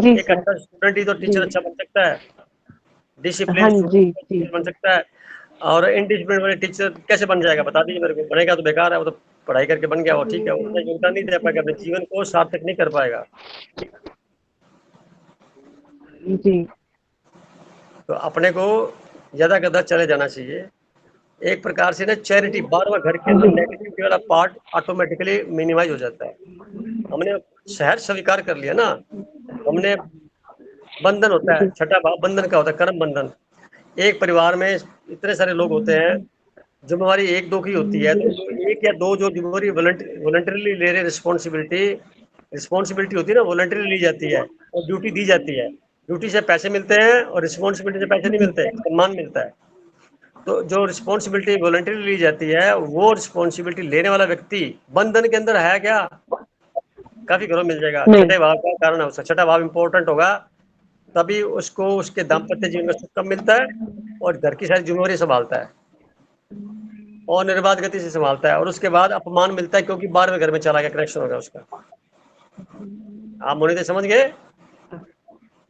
जी एक सर। अच्छा स्टूडेंट ही तो टीचर जी अच्छा बन सकता है, डिसिप्लिन हाँ जी स्टूडेंट जी। टीचर बन सकता है। और इनडिसिप्लिन वाले टीचर कैसे बन जाएगा, बता दीजिए मेरे को। बनेगा तो बेकार है, वो तो पढ़ाई करके बन गया, वो ठीक है, वो अपना योगदान नहीं दे पाएगा, अपने जीवन को सार्थक नहीं कर पाएगा। जी तो अपने को यदा कदा चले जाना चाहिए। एक प्रकार से ना चैरिटी, बार बार घर के अंदर जी नेगेटिविटी वाला पार्ट ऑटोमेटिकली मिनिमाइज हो जाता है। हमने शहर स्वीकार कर लिया ना, हमने बंधन होता है, जी छठा भाव बंधन का होता है, कर्म बंधन। एक परिवार में इतने सारे लोग होते हैं, जिम्मेवारी एक दो की होती है, तो जो एक या दो जो जिम्मेवारी वॉलंटरीली ले रहे, रिस्पॉन्सिबिलिटी रिस्पॉन्सिबिलिटी होती है ना, वॉलंटरी ली जाती है और ड्यूटी दी जाती है। ड्यूटी से पैसे मिलते हैं और रिस्पॉन्सिबिलिटी से पैसे नहीं मिलते, सम्मान मिलता है। तो जो रिस्पॉन्सिबिलिटी वॉलंटरी ली जाती है, वो रिस्पॉन्सिबिलिटी लेने वाला व्यक्ति बंधन के अंदर है क्या? काफी घरों मिल जाएगा। नहीं। छठे भाव का कारण है उसका, छठा भाव इंपॉर्टेंट होगा, तभी उसको उसके दाम्पत्य जीवन में सुख कम मिलता है और घर की सारी जिम्मेवारी संभालता है और निर्बाध गति से संभालता है। और उसके बाद अपमान मिलता है क्योंकि 12वें घर में चला गया, कनेक्शन होगा उसका। आप मोनी तो समझ गए,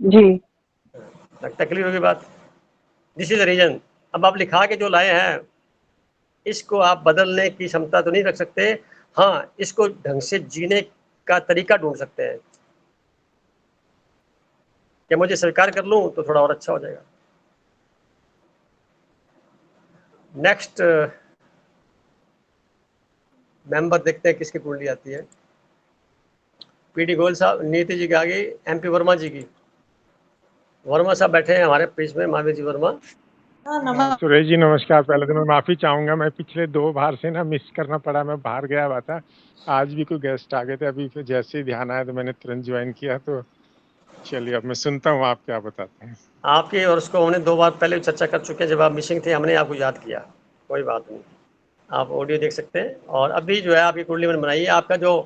जी तकलीफ होगी बात। This is the reason. अब आप लिखा के जो लाए हैं, इसको आप बदलने की क्षमता तो नहीं रख सकते, हाँ इसको ढंग से जीने का तरीका ढूंढ सकते हैं कि मुझे स्वीकार कर लूं तो थोड़ा और अच्छा हो जाएगा। नेक्स्ट मेंबर देखते हैं किसकी कुंडली आती है। पीडी गोयल साहब, नीति जी की आ गई, एमपी वर्मा जी की। वर्मा साहब बैठे हैं हमारे बीच में, महावीर जी वर्मा। हाँ नमस्कार। सुरेश जी नमस्कार। पहले तो मैं माफ़ी चाहूँगा, मैं पिछले 2 बार से ना मिस करना पड़ा, मैं बाहर गया हुआ था। आज भी कोई गेस्ट आ गए थे, अभी फिर जैसे ही ध्यान आया तो मैंने तुरंत ज्वाइन किया। तो चलिए अब मैं सुनता हूँ आप क्या बताते हैं। आपकी और उसको हमने 2 बार पहले चर्चा कर चुके हैं, जब आप मिसिंग थे हमने आपको याद किया, कोई बात नहीं, आप ऑडियो देख सकते हैं। और अभी जो है आपकी कुंडली मैंने बनाई है, आपका जो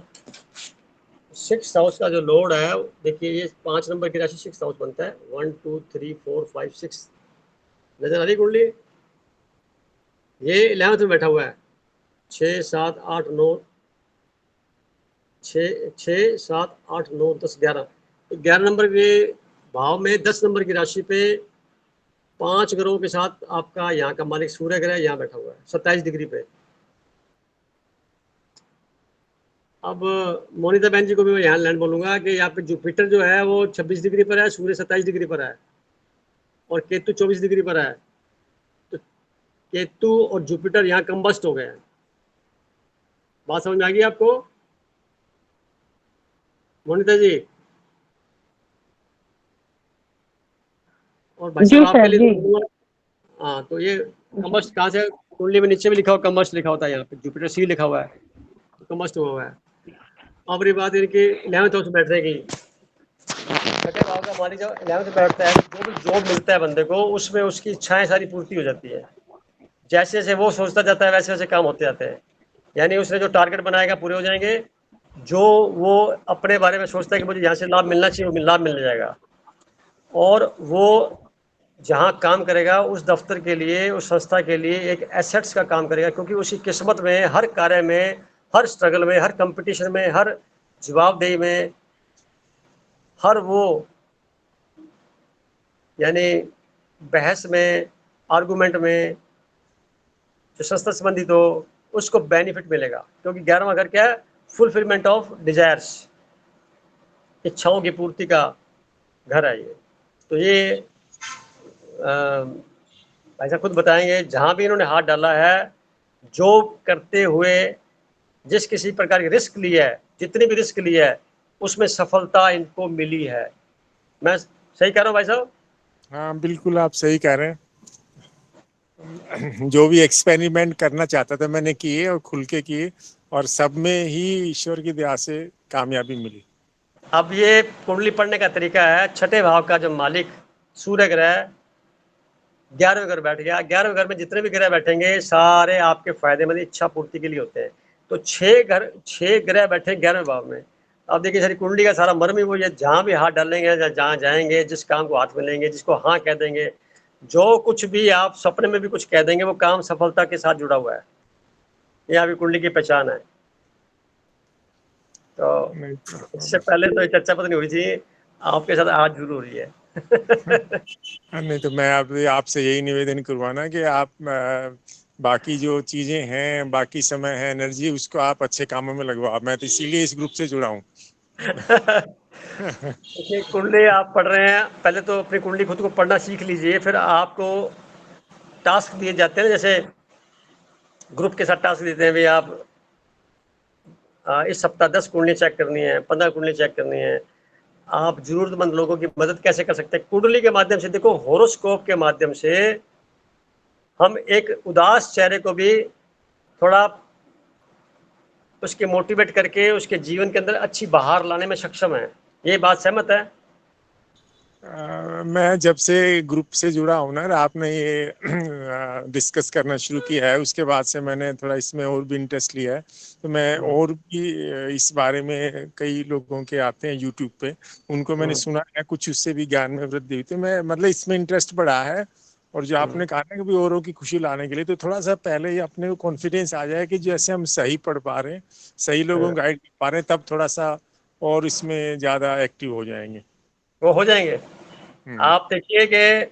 6th हाउस का जो लॉर्ड है, देखिए ये 5 नंबर की राशि 6th हाउस बनता है, 1 2 3 4 5 6, नजर आ रही कुंडली? ये 11th में बैठा हुआ है, 6 7 8 9, 6 7 8 9 10 11, तो 11 नंबर के भाव में 10 नंबर की राशि पे 5 ग्रहों के साथ आपका यहाँ का मालिक सूर्य ग्रह यहाँ बैठा हुआ है 27 डिग्री पे। अब मोनिता बहन जी को भी मैं यहाँ लैंड बोलूंगा कि यहाँ पे जुपिटर जो है वो 26 डिग्री पर है, सूर्य 27 डिग्री पर है और केतु 24 डिग्री पर है। तो केतु और जुपिटर यहाँ कंबस्ट हो गए हैं। बात समझ में आ गई आपको मोनिता जी? और भाई जी साहब आपके सर लिए जी। तो बोलूंगा, हाँ तो ये कंबस्ट कहाँ से, कुंडली में नीचे भी लिखा हुआ कंबस्ट लिखा होता है, यहाँ पे जुपिटर सी लिखा हुआ है, तो कंबस्ट हुआ है। अब ये बात इनकी 11th हाउस में बैठने की, छठे भाव का मालिक जब 11th में बैठता है, जो भी जॉब मिलता है बंदे को उसमें उसकी इच्छाएं सारी पूर्ति हो जाती है। जैसे जैसे वो सोचता जाता है वैसे वैसे काम होते जाते हैं, यानी उसने जो टारगेट बनाएगा पूरे हो जाएंगे। जो वो अपने बारे में सोचता है कि मुझे यहाँ से लाभ मिलना चाहिए, वो लाभ मिल जाएगा। और वो जहाँ काम करेगा उस दफ्तर के लिए, उस संस्था के लिए एक एसेट्स का काम करेगा, क्योंकि उसकी किस्मत में, हर कार्य में, हर स्ट्रगल में, हर कंपटीशन में, हर जवाबदेही में, हर वो यानी बहस में, आर्गूमेंट में जो संस्था संबंधित हो, उसको बेनिफिट मिलेगा, क्योंकि 11वां घर क्या है? फुलफिलमेंट ऑफ डिजायर्स, इच्छाओं की पूर्ति का घर है ये। तो ये भाई साहब खुद बताएंगे, जहां भी इन्होंने हाथ डाला है, जॉब करते हुए जिस किसी प्रकार की रिस्क लिया है, जितनी भी रिस्क लिया है, उसमें सफलता इनको मिली है। मैं सही कह रहा हूँ भाई साहब? हाँ बिल्कुल आप सही कह रहे हैं। जो भी एक्सपेरिमेंट करना चाहता था मैंने किए और खुल के किए, और सब में ही ईश्वर की दया से कामयाबी मिली। अब ये कुंडली पढ़ने का तरीका है, छठे भाव का जो मालिक सूर्य ग्रह 11वें घर बैठ गया। 11वें घर में जितने भी ग्रह बैठेंगे सारे आपके फायदेमंद इच्छा पूर्ति के लिए होते हैं। तो 6 ग्रह बैठे 11वें भाव में। अब देखिए सारी कुंडली का सारा मर्म ही वो ये, जहाँ भी हाथ डालेंगे, जहाँ जाएंगे, जिस काम को हाथ में लेंगे, जिसको हाँ कह देंगे, जो कुछ भी आप सपने में भी कुछ कह देंगे, वो काम सफलता के साथ जुड़ा हुआ है। ये आपकी कुंडली की पहचान है। तो इससे पहले तो ये चर्चा पता नहीं हुई थी, आपके साथ आज जरूर हो रही है। नहीं तो मैं अब आपसे यही निवेदन करवाना कि आप बाकी जो चीजें हैं, बाकी समय है, एनर्जी, उसको आप अच्छे कामों में लगवाओ। मैं तो इसीलिए इस ग्रुप से जुड़ा हूँ। देखिए कुंडली आप पढ़ रहे हैं, पहले तो अपनी कुंडली खुद को पढ़ना सीख लीजिए, फिर आपको टास्क दिए जाते हैं, जैसे ग्रुप के साथ टास्क देते हैं, भी आप इस सप्ताह 10 कुंडली चेक करनी है, 15 कुंडली चेक करनी है। आप जरूरतमंद लोगों की मदद कैसे कर सकते हैं? कुंडली के माध्यम से। देखो होरोस्कोप के माध्यम से हम एक उदास चेहरे को भी थोड़ा उसके मोटिवेट करके उसके जीवन के अंदर अच्छी बहार लाने में सक्षम है। ये बात सहमत है? मैं जब से ग्रुप से जुड़ा हूँ ना, आपने ये डिस्कस करना शुरू किया है, उसके बाद से मैंने थोड़ा इसमें और भी इंटरेस्ट लिया है। तो मैं और भी इस बारे में, कई लोगों के आते हैं यूट्यूब पे, उनको मैंने सुना है, कुछ उससे भी ज्ञान में वृद्धि हुई। तो मैं मतलब इसमें इंटरेस्ट बढ़ा है। और जो आपने कहा ना कि भी औरों की खुशी लाने के लिए, तो थोड़ा सा पहले ही अपने को कॉन्फिडेंस आ जाए कि जैसे हम सही पढ़ पा रहे हैं, सही लोगों को गाइड कर पा रहे हैं, तब थोड़ा सा और इसमें ज्यादा एक्टिव हो जाएंगे। वो हो जाएंगे। आप देखिए कि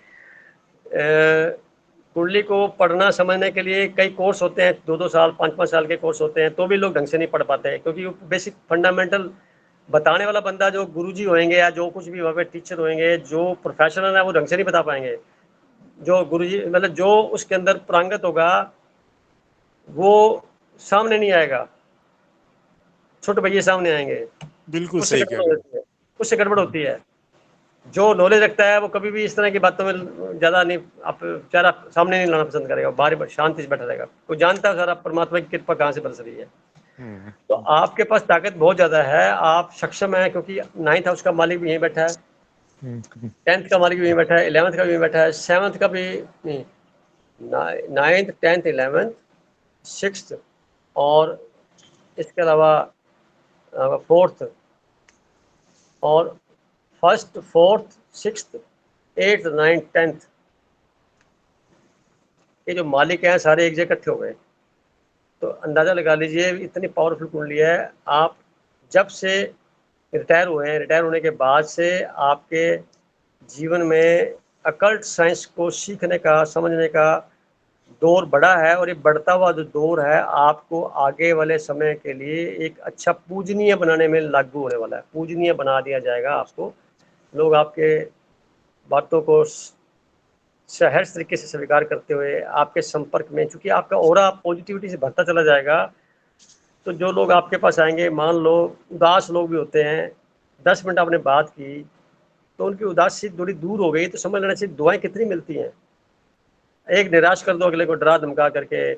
कुंडली को पढ़ना समझने के लिए कई कोर्स होते हैं, 2-2 साल 5-5 साल के कोर्स होते हैं, तो भी लोग ढंग से नहीं पढ़ पाते हैं, क्योंकि बेसिक फंडामेंटल बताने वाला बंदा, जो गुरुजी होंगे या जो कुछ भी वहाँ पे टीचर होंगे, जो प्रोफेशनल है, वो ढंग से नहीं बता पाएंगे। जो गुरुजी मतलब जो उसके अंदर प्रांगत होगा वो सामने नहीं आएगा, छोटे भैया सामने आएंगे, बिल्कुल उससे सही कह गड़बड़ रहे होती है, उससे गड़बड़ होती है। जो नॉलेज रखता है वो कभी भी इस तरह की बातों में ज़्यादा नहीं, आप चेहरा सामने नहीं लाना पसंद करेगा, बाहर शांति से बैठा रहेगा। वो जानता है सारा परमात्मा की कृपा कहाँ से बरस रही है। तो आपके पास ताकत बहुत ज़्यादा है, आप सक्षम हैं, क्योंकि 9th हाउस का मालिक भी यहीं बैठा है, 10th का मालिक भी यहीं बैठा है, 11th का भी यहीं बैठा है, 7th का भी नहीं, 9th 10th 11th 6th और इसके अलावा 4th और 1st 4th 6th 8th 9th 10th, ये जो मालिक हैं सारे एक जगह इकट्ठे हो गए। तो अंदाज़ा लगा लीजिए इतनी पावरफुल कुंडली है। आप जब से रिटायर हुए हैं, रिटायर होने के बाद से आपके जीवन में अकल्ट साइंस को सीखने का, समझने का दौर बढ़ा है, और ये बढ़ता हुआ जो दौर है आपको आगे वाले समय के लिए एक अच्छा पूजनीय बनाने में लागू होने वाला है। पूजनीय बना दिया जाएगा आपको, लोग आपके बातों को हर तरीके से स्वीकार करते हुए आपके संपर्क में, चूंकि आपका ऑरा पॉजिटिविटी से भरता चला जाएगा, तो जो लोग आपके पास आएंगे, मान लो उदास लोग भी होते हैं, 10 मिनट आपने बात की तो उनकी उदासी थोड़ी दूर हो गई, तो समझ लेना चाहिए दुआएं कितनी मिलती हैं। एक निराश कर दो, अगले को डरा धमका करके,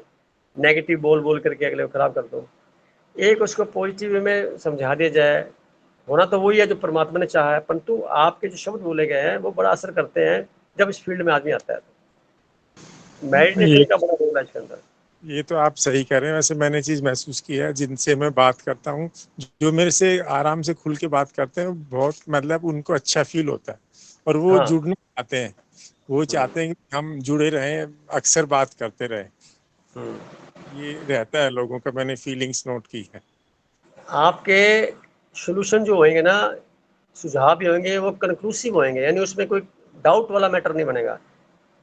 नेगेटिव बोल बोल करके अगले को खराब कर दो, एक उसको पॉजिटिव वे में समझा दिया जाए। होना तो वही है जो परमात्मा ने चाहा है, परंतु आपके जो शब्द बोले गए हैं वो बड़ा असर करते हैं जब इस फील्ड में आदमी आता है। तो मेडिटेशन का बड़ा रोल है इसके अंदर। ये तो आप सही कह रहे हैं। वैसे मैंने चीज महसूस की है, जिनसे मैं बात करता हूँ, जो मेरे से आराम से खुल के बात करते हैं, बहुत मतलब उनको अच्छा फील होता है, और वो हाँ। जुड़ना चाहते हैं, वो चाहते हैं कि हम जुड़े रहें, अक्सर बात करते रहें। ये रहता है लोगों का, मैंने फीलिंग्स नोट की है। आपके सोल्यूशन जो होंगे ना, सुझाव भी होंगे, वो कंक्लूसिव होंगे, यानी उसमें कोई डाउट वाला मैटर नहीं बनेगा,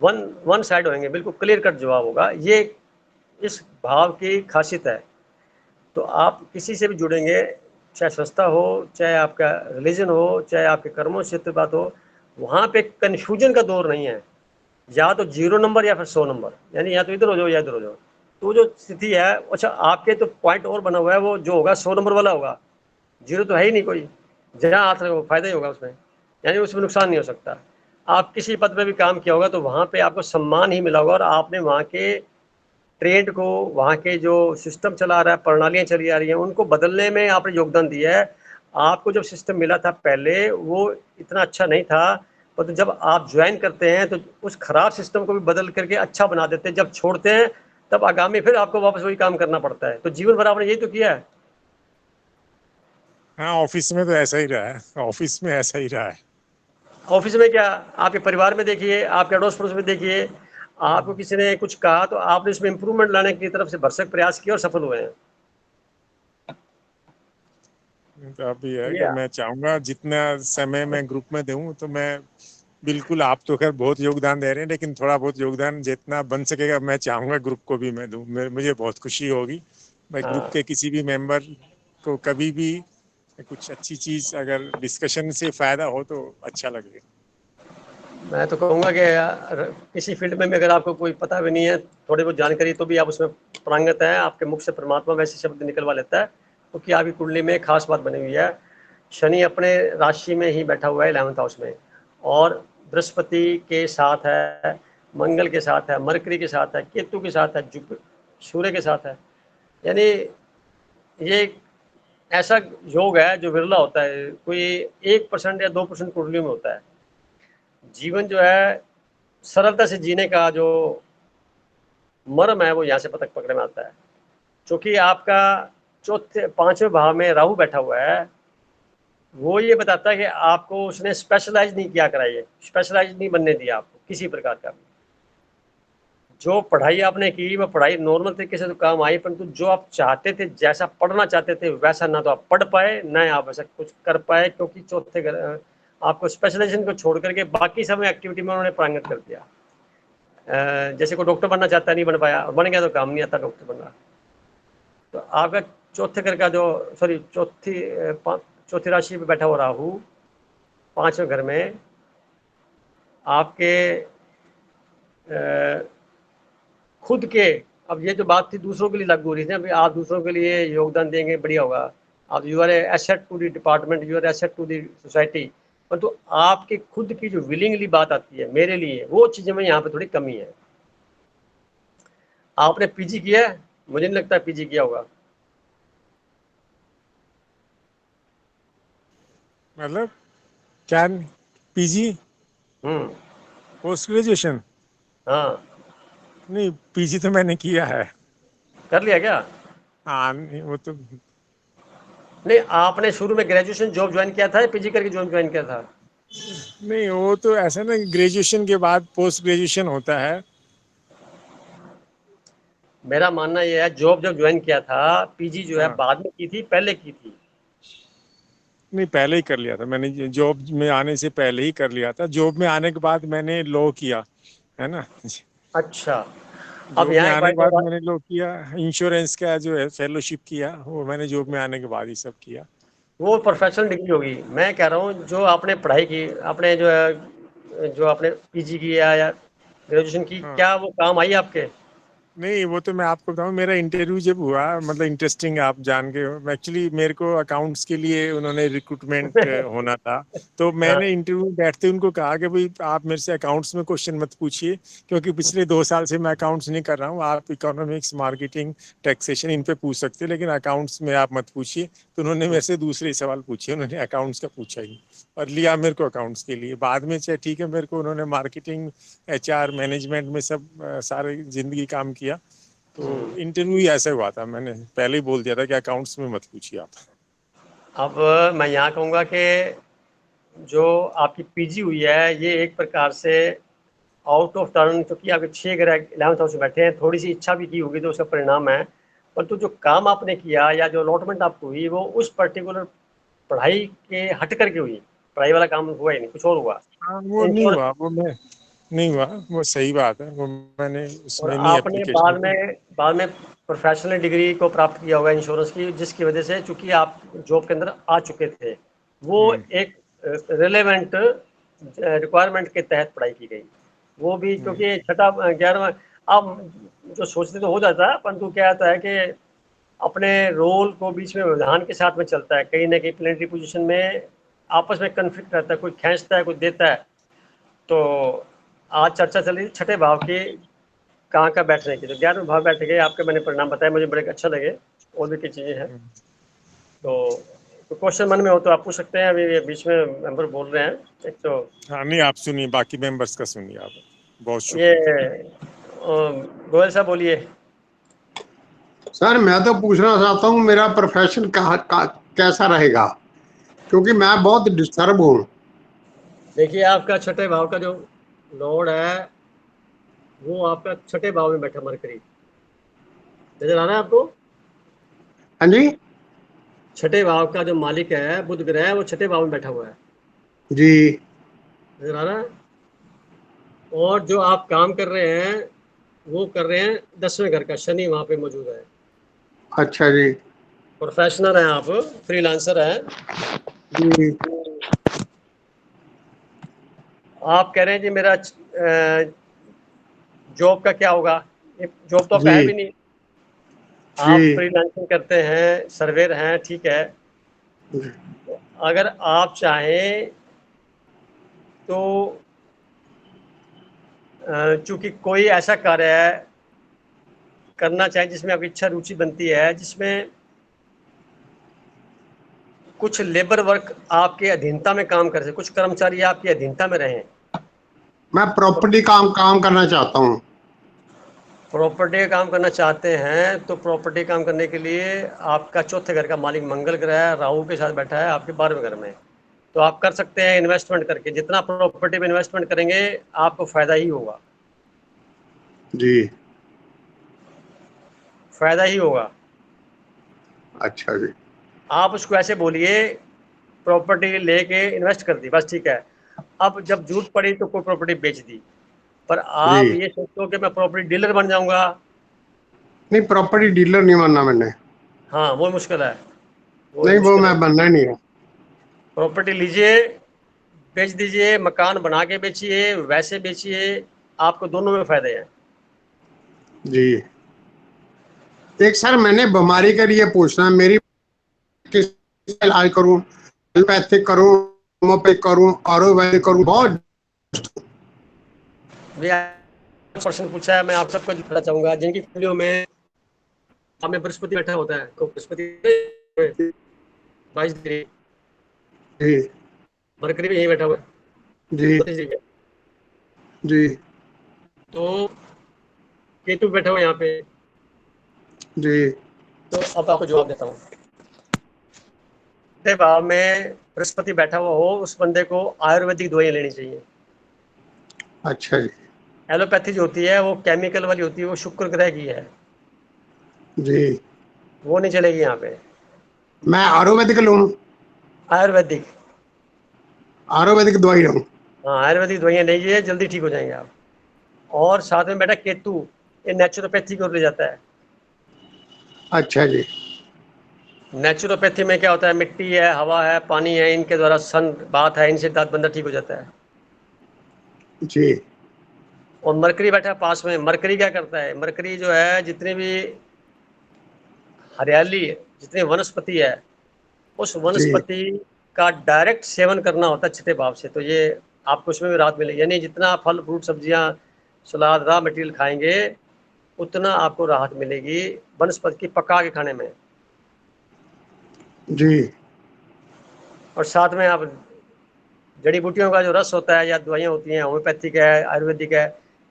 वन साइड होंगे, बिल्कुल क्लियर कट जवाब होगा। ये इस भाव की खासियत है। तो आप किसी से भी जुड़ेंगे, चाहे संस्था हो, चाहे आपका रिलीजन हो, चाहे आपके कर्मों से बात हो, वहाँ पे कन्फ्यूजन का दौर नहीं है, या तो 0 नंबर या फिर 100 नंबर, यानी या तो इधर हो जाओ या इधर हो जाओ। तो जो स्थिति है, अच्छा आपके तो पॉइंट और बना हुआ है, वो जो होगा 100 नंबर वाला होगा, 0 तो है ही नहीं कोई, जहाँ हाथ रखो फायदा ही होगा उसमें, यानी उसमें नुकसान नहीं हो सकता। आप किसी पद पे भी काम किया होगा तो वहाँ पे आपको सम्मान ही मिला होगा, और आपने वहाँ के ट्रेंड को, वहाँ के जो सिस्टम चला रहा है, प्रणालियाँ चली आ रही हैं, उनको बदलने में आपने योगदान दिया है। आपको जब सिस्टम मिला था पहले वो इतना अच्छा नहीं था, पर तो जब आप ज्वाइन करते हैं तो उस खराब सिस्टम को भी बदल करके अच्छा बना देते हैं। जब छोड़ते हैं तब आगामी फिर आपको वापस वही काम करना पड़ता है। तो जीवन भर आपने यही तो किया है। हाँ, ऑफिस में तो ऐसा ही रहा है, ऑफिस में ऐसा ही रहा है। ऑफिस में क्या, आपके परिवार में देखिए, आपके अड़ोस पड़ोस में देखिए, आपको किसी ने कुछ कहा तो आपने उसमें इम्प्रूवमेंट लाने की तरफ से भरसक प्रयास किया और सफल हुए हैं। तो अभी है कि मैं चाहूंगा जितना समय मैं ग्रुप में दूं, तो मैं बिल्कुल, आप तो खैर बहुत योगदान दे रहे हैं, लेकिन थोड़ा बहुत योगदान जितना बन सकेगा मैं चाहूंगा ग्रुप को भी मैं दूं। मुझे बहुत खुशी होगी, मैं ग्रुप के किसी भी मेंबर को कभी भी कुछ अच्छी चीज अगर डिस्कशन से फायदा हो तो अच्छा लगेगा। मैं तो कहूँगा कि किसी फील्ड में भी अगर आपको कोई पता भी नहीं है, थोड़ी बहुत जानकारी, तो भी आप उसमें पारंगत है। आपके मुख से परमात्मा वैसे शब्द निकलवा लेता है, क्योंकि आपकी कुंडली में खास बात बनी हुई है। शनि अपने राशि में ही बैठा हुआ है 11th हाउस में, और बृहस्पति के साथ है, मंगल के साथ है, मरकरी के साथ है, केतु के साथ है, सूर्य के साथ है। यानी ये ऐसा योग है जो विरला होता है, कोई 1% या 2% कुंडलियों में होता है। जीवन जो है सरलता से जीने का जो मर्म है वो यहाँ से पतक पकड़े में आता है। क्योंकि आपका 5वें भाव में राहु बैठा हुआ है, वो ये बताता है कि आपको उसने स्पेशलाइज नहीं किया कराइए, स्पेशलाइज नहीं बनने दिया आपको किसी प्रकार का भी। जो पढ़ाई आपने की वो पढ़ाई नॉर्मल तरीके से तो काम आई, परंतु जो आप चाहते थे, जैसा पढ़ना चाहते थे, वैसा ना तो आप पढ़ पाए, ना आप वैसा कुछ कर पाए, क्योंकि चौथे घर आपको स्पेशलाइजेशन को छोड़ करके बाकी सब एक्टिविटी में उन्होंने पारंगत कर दिया। जैसे कोई डॉक्टर बनना चाहता है, नहीं बन पाया, और बन गया तो काम नहीं आता डॉक्टर बनना। तो आपका चौथे घर का जो चौथी राशि पे बैठा हुआ राहु 5वें घर में आपके खुद के, अब ये जो बात थी दूसरों के लिए लागू हो रही थी, अभी आप दूसरों के लिए योगदान देंगे बढ़िया होगा। आप you are asset to the department, you are asset to the society. परंतु आपकी खुद की जो विलिंगली बात आती है मेरे लिए, वो चीज़ें में यहाँ पे थोड़ी कमी है। आपने पीजी किया है? मुझे नहीं लगता पीजी किया होगा। मतलब क्या? पीजी? Post graduation? हाँ, नहीं, पीजी तो मैंने किया है। कर लिया क्या? हाँ, नहीं, वो तो नहीं, आपने शुरू में ग्रेजुएशन जॉब ज्वाइन किया था या पीजी करके जॉब ज्वाइन किया था? नहीं, वो तो ऐसा ना, ग्रेजुएशन के बाद पोस्ट ग्रेजुएशन होता है। मेरा मानना यह है, जॉब जब ज्वाइन किया था, पीजी जो है हाँ, बाद में की थी, पहले की थी? नहीं, पहले ही कर लिया था मैंने, जॉब में आने से पहले ही कर लिया था। जॉब में आने के बाद मैंने लॉ किया, है ना। अच्छा, अब जॉब में यहाँ एक आने के बाद बात, मैंने लॉ किया, इंश्योरेंस का जो है फेलोशिप किया, वो मैंने जॉब में आने के बाद ही सब किया। वो प्रोफेशनल डिग्री होगी। मैं कह रहा हूँ जो आपने पढ़ाई की, आपने जो है, जो आपने पीजी किया या ग्रेजुएशन की, हाँ, क्या वो काम आई आपके? नहीं, वो तो मैं आपको बताऊं, मेरा इंटरव्यू जब हुआ, मतलब इंटरेस्टिंग, आप जान के हो, एक्चुअली मेरे को अकाउंट्स के लिए उन्होंने रिक्रूटमेंट होना था। तो हाँ, मैंने इंटरव्यू बैठते उनको कहा कि भाई आप मेरे से अकाउंट्स में क्वेश्चन मत पूछिए, क्योंकि पिछले 2 साल से मैं अकाउंट्स नहीं कर रहा हूँ। आप इकोनॉमिक्स, मार्केटिंग, टैक्सेशन, इन पे पूछ सकते हैं, लेकिन अकाउंट्स में आप मत पूछिए। तो उन्होंने मेरे से दूसरे सवाल पूछे, उन्होंने अकाउंट्स का पूछा ही, और लिया मेरे को अकाउंट्स के लिए। बाद में चाहे ठीक है, मेरे को उन्होंने मार्केटिंग, एचआर, मैनेजमेंट में सब सारी जिंदगी काम किया। तो इंटरव्यू ही ऐसा हुआ था, मैंने पहले ही बोल दिया था कि अकाउंट्स में मत पूछिए आप। अब मैं यहाँ कहूँगा कि जो आपकी पीजी हुई है, ये एक प्रकार से आउट ऑफ टर्न, क्योंकि आपके 6 ग्रेड 11th हाउस में बैठे हैं, थोड़ी सी इच्छा भी की होगी तो उसका परिणाम है। परंतु जो काम आपने किया या जो अलॉटमेंट आपको हुई, वो उस पर्टिकुलर पढ़ाई के हट करके हुई। पढ़ाई वाला काम हुआ ही नहीं, कुछ और हुआ। हाँ, वो नहीं इंश्योरेंस, हुआ, वो मैं नहीं हुआ, वो सही बात है, वो मैंने और उसमें नहीं आपने एप्लीकेशन की। बाद में प्रोफेशनल डिग्री को प्राप्त किया होगा इंश्योरेंस की, जिसकी वजह से चूंकि आप जॉब के अंदर आ चुके थे, वो हम्म, एक रिलेवेंट रिक्वायरमेंट के तहत पढ़ाई की गई। वो भी हम्म, क्योंकि छठा 11वां, आप जो सोचते तो हो जाता है, परंतु क्या आता है कि अपने रोल को बीच में व्यवधान के साथ में चलता है, कहीं ना कहीं प्लेनेटरी पोजीशन में आपस में कन्फ्लिक्ट रहता है, कोई खींचता है, कोई देता है। तो आज चर्चा चल रही थी छठे भाव की, कहाँ का बैठने की, तो 11वें भाव बैठ गए आपके, मैंने परिणाम बताया, मुझे बड़े अच्छा लगे। और भी कई चीज़ें हैं। हम्म। तो क्वेश्चन मन में हो तो आप पूछ सकते हैं, अभी ये बीच में मेंबर बोल रहे हैं। एक तो हाँ, नहीं, आप सुनिए, बाकी मेंबर्स का सुनिए आप। बहुत ये शुक्रिया। गोयल साहब बोलिए। सर मैं तो पूछना चाहता हूँ मेरा प्रोफेशन कैसा रहेगा, क्योंकि मैं बहुत डिस्टर्ब हूँ। देखिए, आपका छठे भाव का जो लॉर्ड है, वो आपका छठे भाव में बैठा मरकरी, नजर आ रहा है आपको? हाँ जी। छठे भाव का जो मालिक है बुध ग्रह, वो छठे भाव में बैठा हुआ है, जी। नजर आ रहा है। और जो आप काम कर रहे हैं, वो कर रहे हैं 10वें घर का, शनि वहां पे मौजूद है। अच्छा जी। प्रोफेशनल हैं आप, फ्रीलांसर हैं। जी। आप कह रहे हैं जी मेरा जॉब का क्या होगा? ये जॉब तो आपका जी। है भी नहीं। आप जी। फ्रीलांसिंग करते हैं, सर्वेयर हैं, ठीक है। अगर आप चाहें तो चूंकि कोई ऐसा कार्य है करना चाहे जिसमें आपकी इच्छा रुचि बनती है, जिसमें कुछ लेबर वर्क आपके अधीनता में काम कर सके, कुछ कर्मचारी आपके अधीनता में रहें। मैं प्रॉपर्टी काम करना चाहता हूँ। प्रॉपर्टी का काम करना चाहते हैं तो प्रॉपर्टी काम करने के लिए आपका चौथे घर का मालिक मंगल ग्रह है, राहु के साथ बैठा है आपके 12वें घर में। तो आप कर सकते हैं इन्वेस्टमेंट करके, जितना प्रॉपर्टी में इन्वेस्टमेंट करेंगे आपको फायदा ही होगा, जी। फायदा ही होगा। अच्छा जी। आप उसको ऐसे बोलिए, प्रॉपर्टी लेके इन्वेस्ट कर दी, बस ठीक है। अब जब जरूरत पड़ी तो कोई प्रॉपर्टी बेच दी। पर जी। आप ये सोचो कि मैं प्रॉपर्टी डीलर बन जाऊंगा, नहीं, प्रॉपर्टी डीलर नहीं बनना मैंने। हाँ वो मुश्किल है, वो नहीं, वो मुश्किल है। मैं बनना ही नहीं है। प्रॉपर्टी लीजिए, बेच दीजिए, मकान बना के बेचिए, वैसे बेचिए, आपको दोनों में फायदे हैं। जी। एक सर मैंने बीमारी के लिए पूछना है, मेरी किस इलाज करूँ, एलोपैथिक करूँ होम्योपैथ करूं, आयुर्वेदिक करूं, बहुत भैया प्रश्न पूछा है, मैं आप सबको बताना चाहूंगा जिनकी कुंडलियों में हमें बृहस्पति बैठा होता है, तो बृहस्पति 22 डिग्री, जी मरकरी भी यही बैठा हुआ है जी 32 डिग्री, जी तो केतु बैठा हुआ है यहाँ पे। जी। तो अब आपको जवाब देता हूँ। भाव में बृहस्पति बैठा हुआ हो, उस बंदे को आयुर्वेदिक दवाइयां लेनी चाहिए। अच्छा जी एलोपैथी जो होती है वो केमिकल वाली होती है, वो शुक्र ग्रह की है, जी। वो नहीं चलेगी यहाँ पे। मैं आयुर्वेदिक लूं, आयुर्वेदिक, आयुर्वेदिक दवाई लूं। हाँ आयुर्वेदिक दवाइयां लीजिए, जल्दी ठीक हो जाएंगे आप। और साथ में बैठा केतु, ये नेचुरोपैथी की ओर ले जाता है। अच्छा जी नेचुरोपैथी में क्या होता है, मिट्टी है, हवा है, पानी है, इनके द्वारा सन बात है, इनसे दांत बंदा ठीक हो जाता है। जी और मरकरी बैठा है पास में। मरकरी क्या करता है, मरकरी जो है जितनी भी हरियाली, जितनी वनस्पति है, उस जी। वनस्पति का डायरेक्ट सेवन करना होता है छठे भाव से, तो ये आपको उसमें भी राहत मिलेगी। यानी जितना फल फ्रूट सब्जियां सलाद रॉ मटेरियल खाएंगे, उतना आपको राहत मिलेगी वनस्पति की पका के खाने में। जी और साथ में आप जड़ी बूटियों का जो रस होता है या दवाइयाँ होती हैं, होम्योपैथिक है, आयुर्वेदिक है,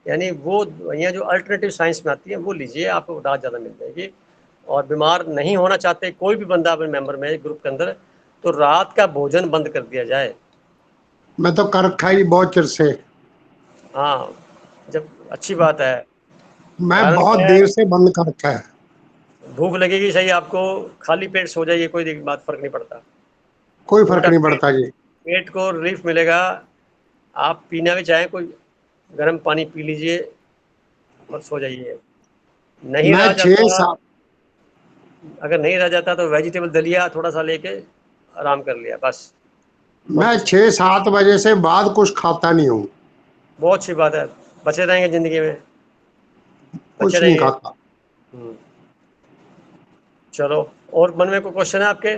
यानी वो दवाइयाँ जो अल्टरनेटिव साइंस में आती हैं वो लीजिए, आपको राहत ज़्यादा मिल जाएगी। और बीमार नहीं होना चाहते कोई भी बंदा अपने मेंबर में ग्रुप के अंदर, तो रात का भोजन बंद कर दिया जाए। मैं तो कर रखा ही बहुत चिर से। हाँ, जब अच्छी बात है। मैं कारण बहुत क्या है, देर से बंद कर रखा है। भूख लगेगी सही आपको, खाली पेट सो जाइए, कोई बात फर्क नहीं पड़ता। कोई फर्क उल्टा नहीं पेट, पड़ता जी। पेट को रिलीफ मिलेगा। आप पीना भी चाहें कोई गर्म पानी पी लीजिए और सो जाइए। नहीं मैं रहा छः जाता, सात अगर नहीं रह जाता तो वेजिटेबल दलिया थोड़ा सा लेके आराम कर लिया बस, और मैं कुछ नहीं। 6-7 बजे से बाद कुछ खाता नहीं हूँ, बहुत अच्छी बात है, बचे रहेंगे जिंदगी में, बचे कुछ नहीं रहेंगे। खाता। चलो, और मन में कोई क्वेश्चन है आपके?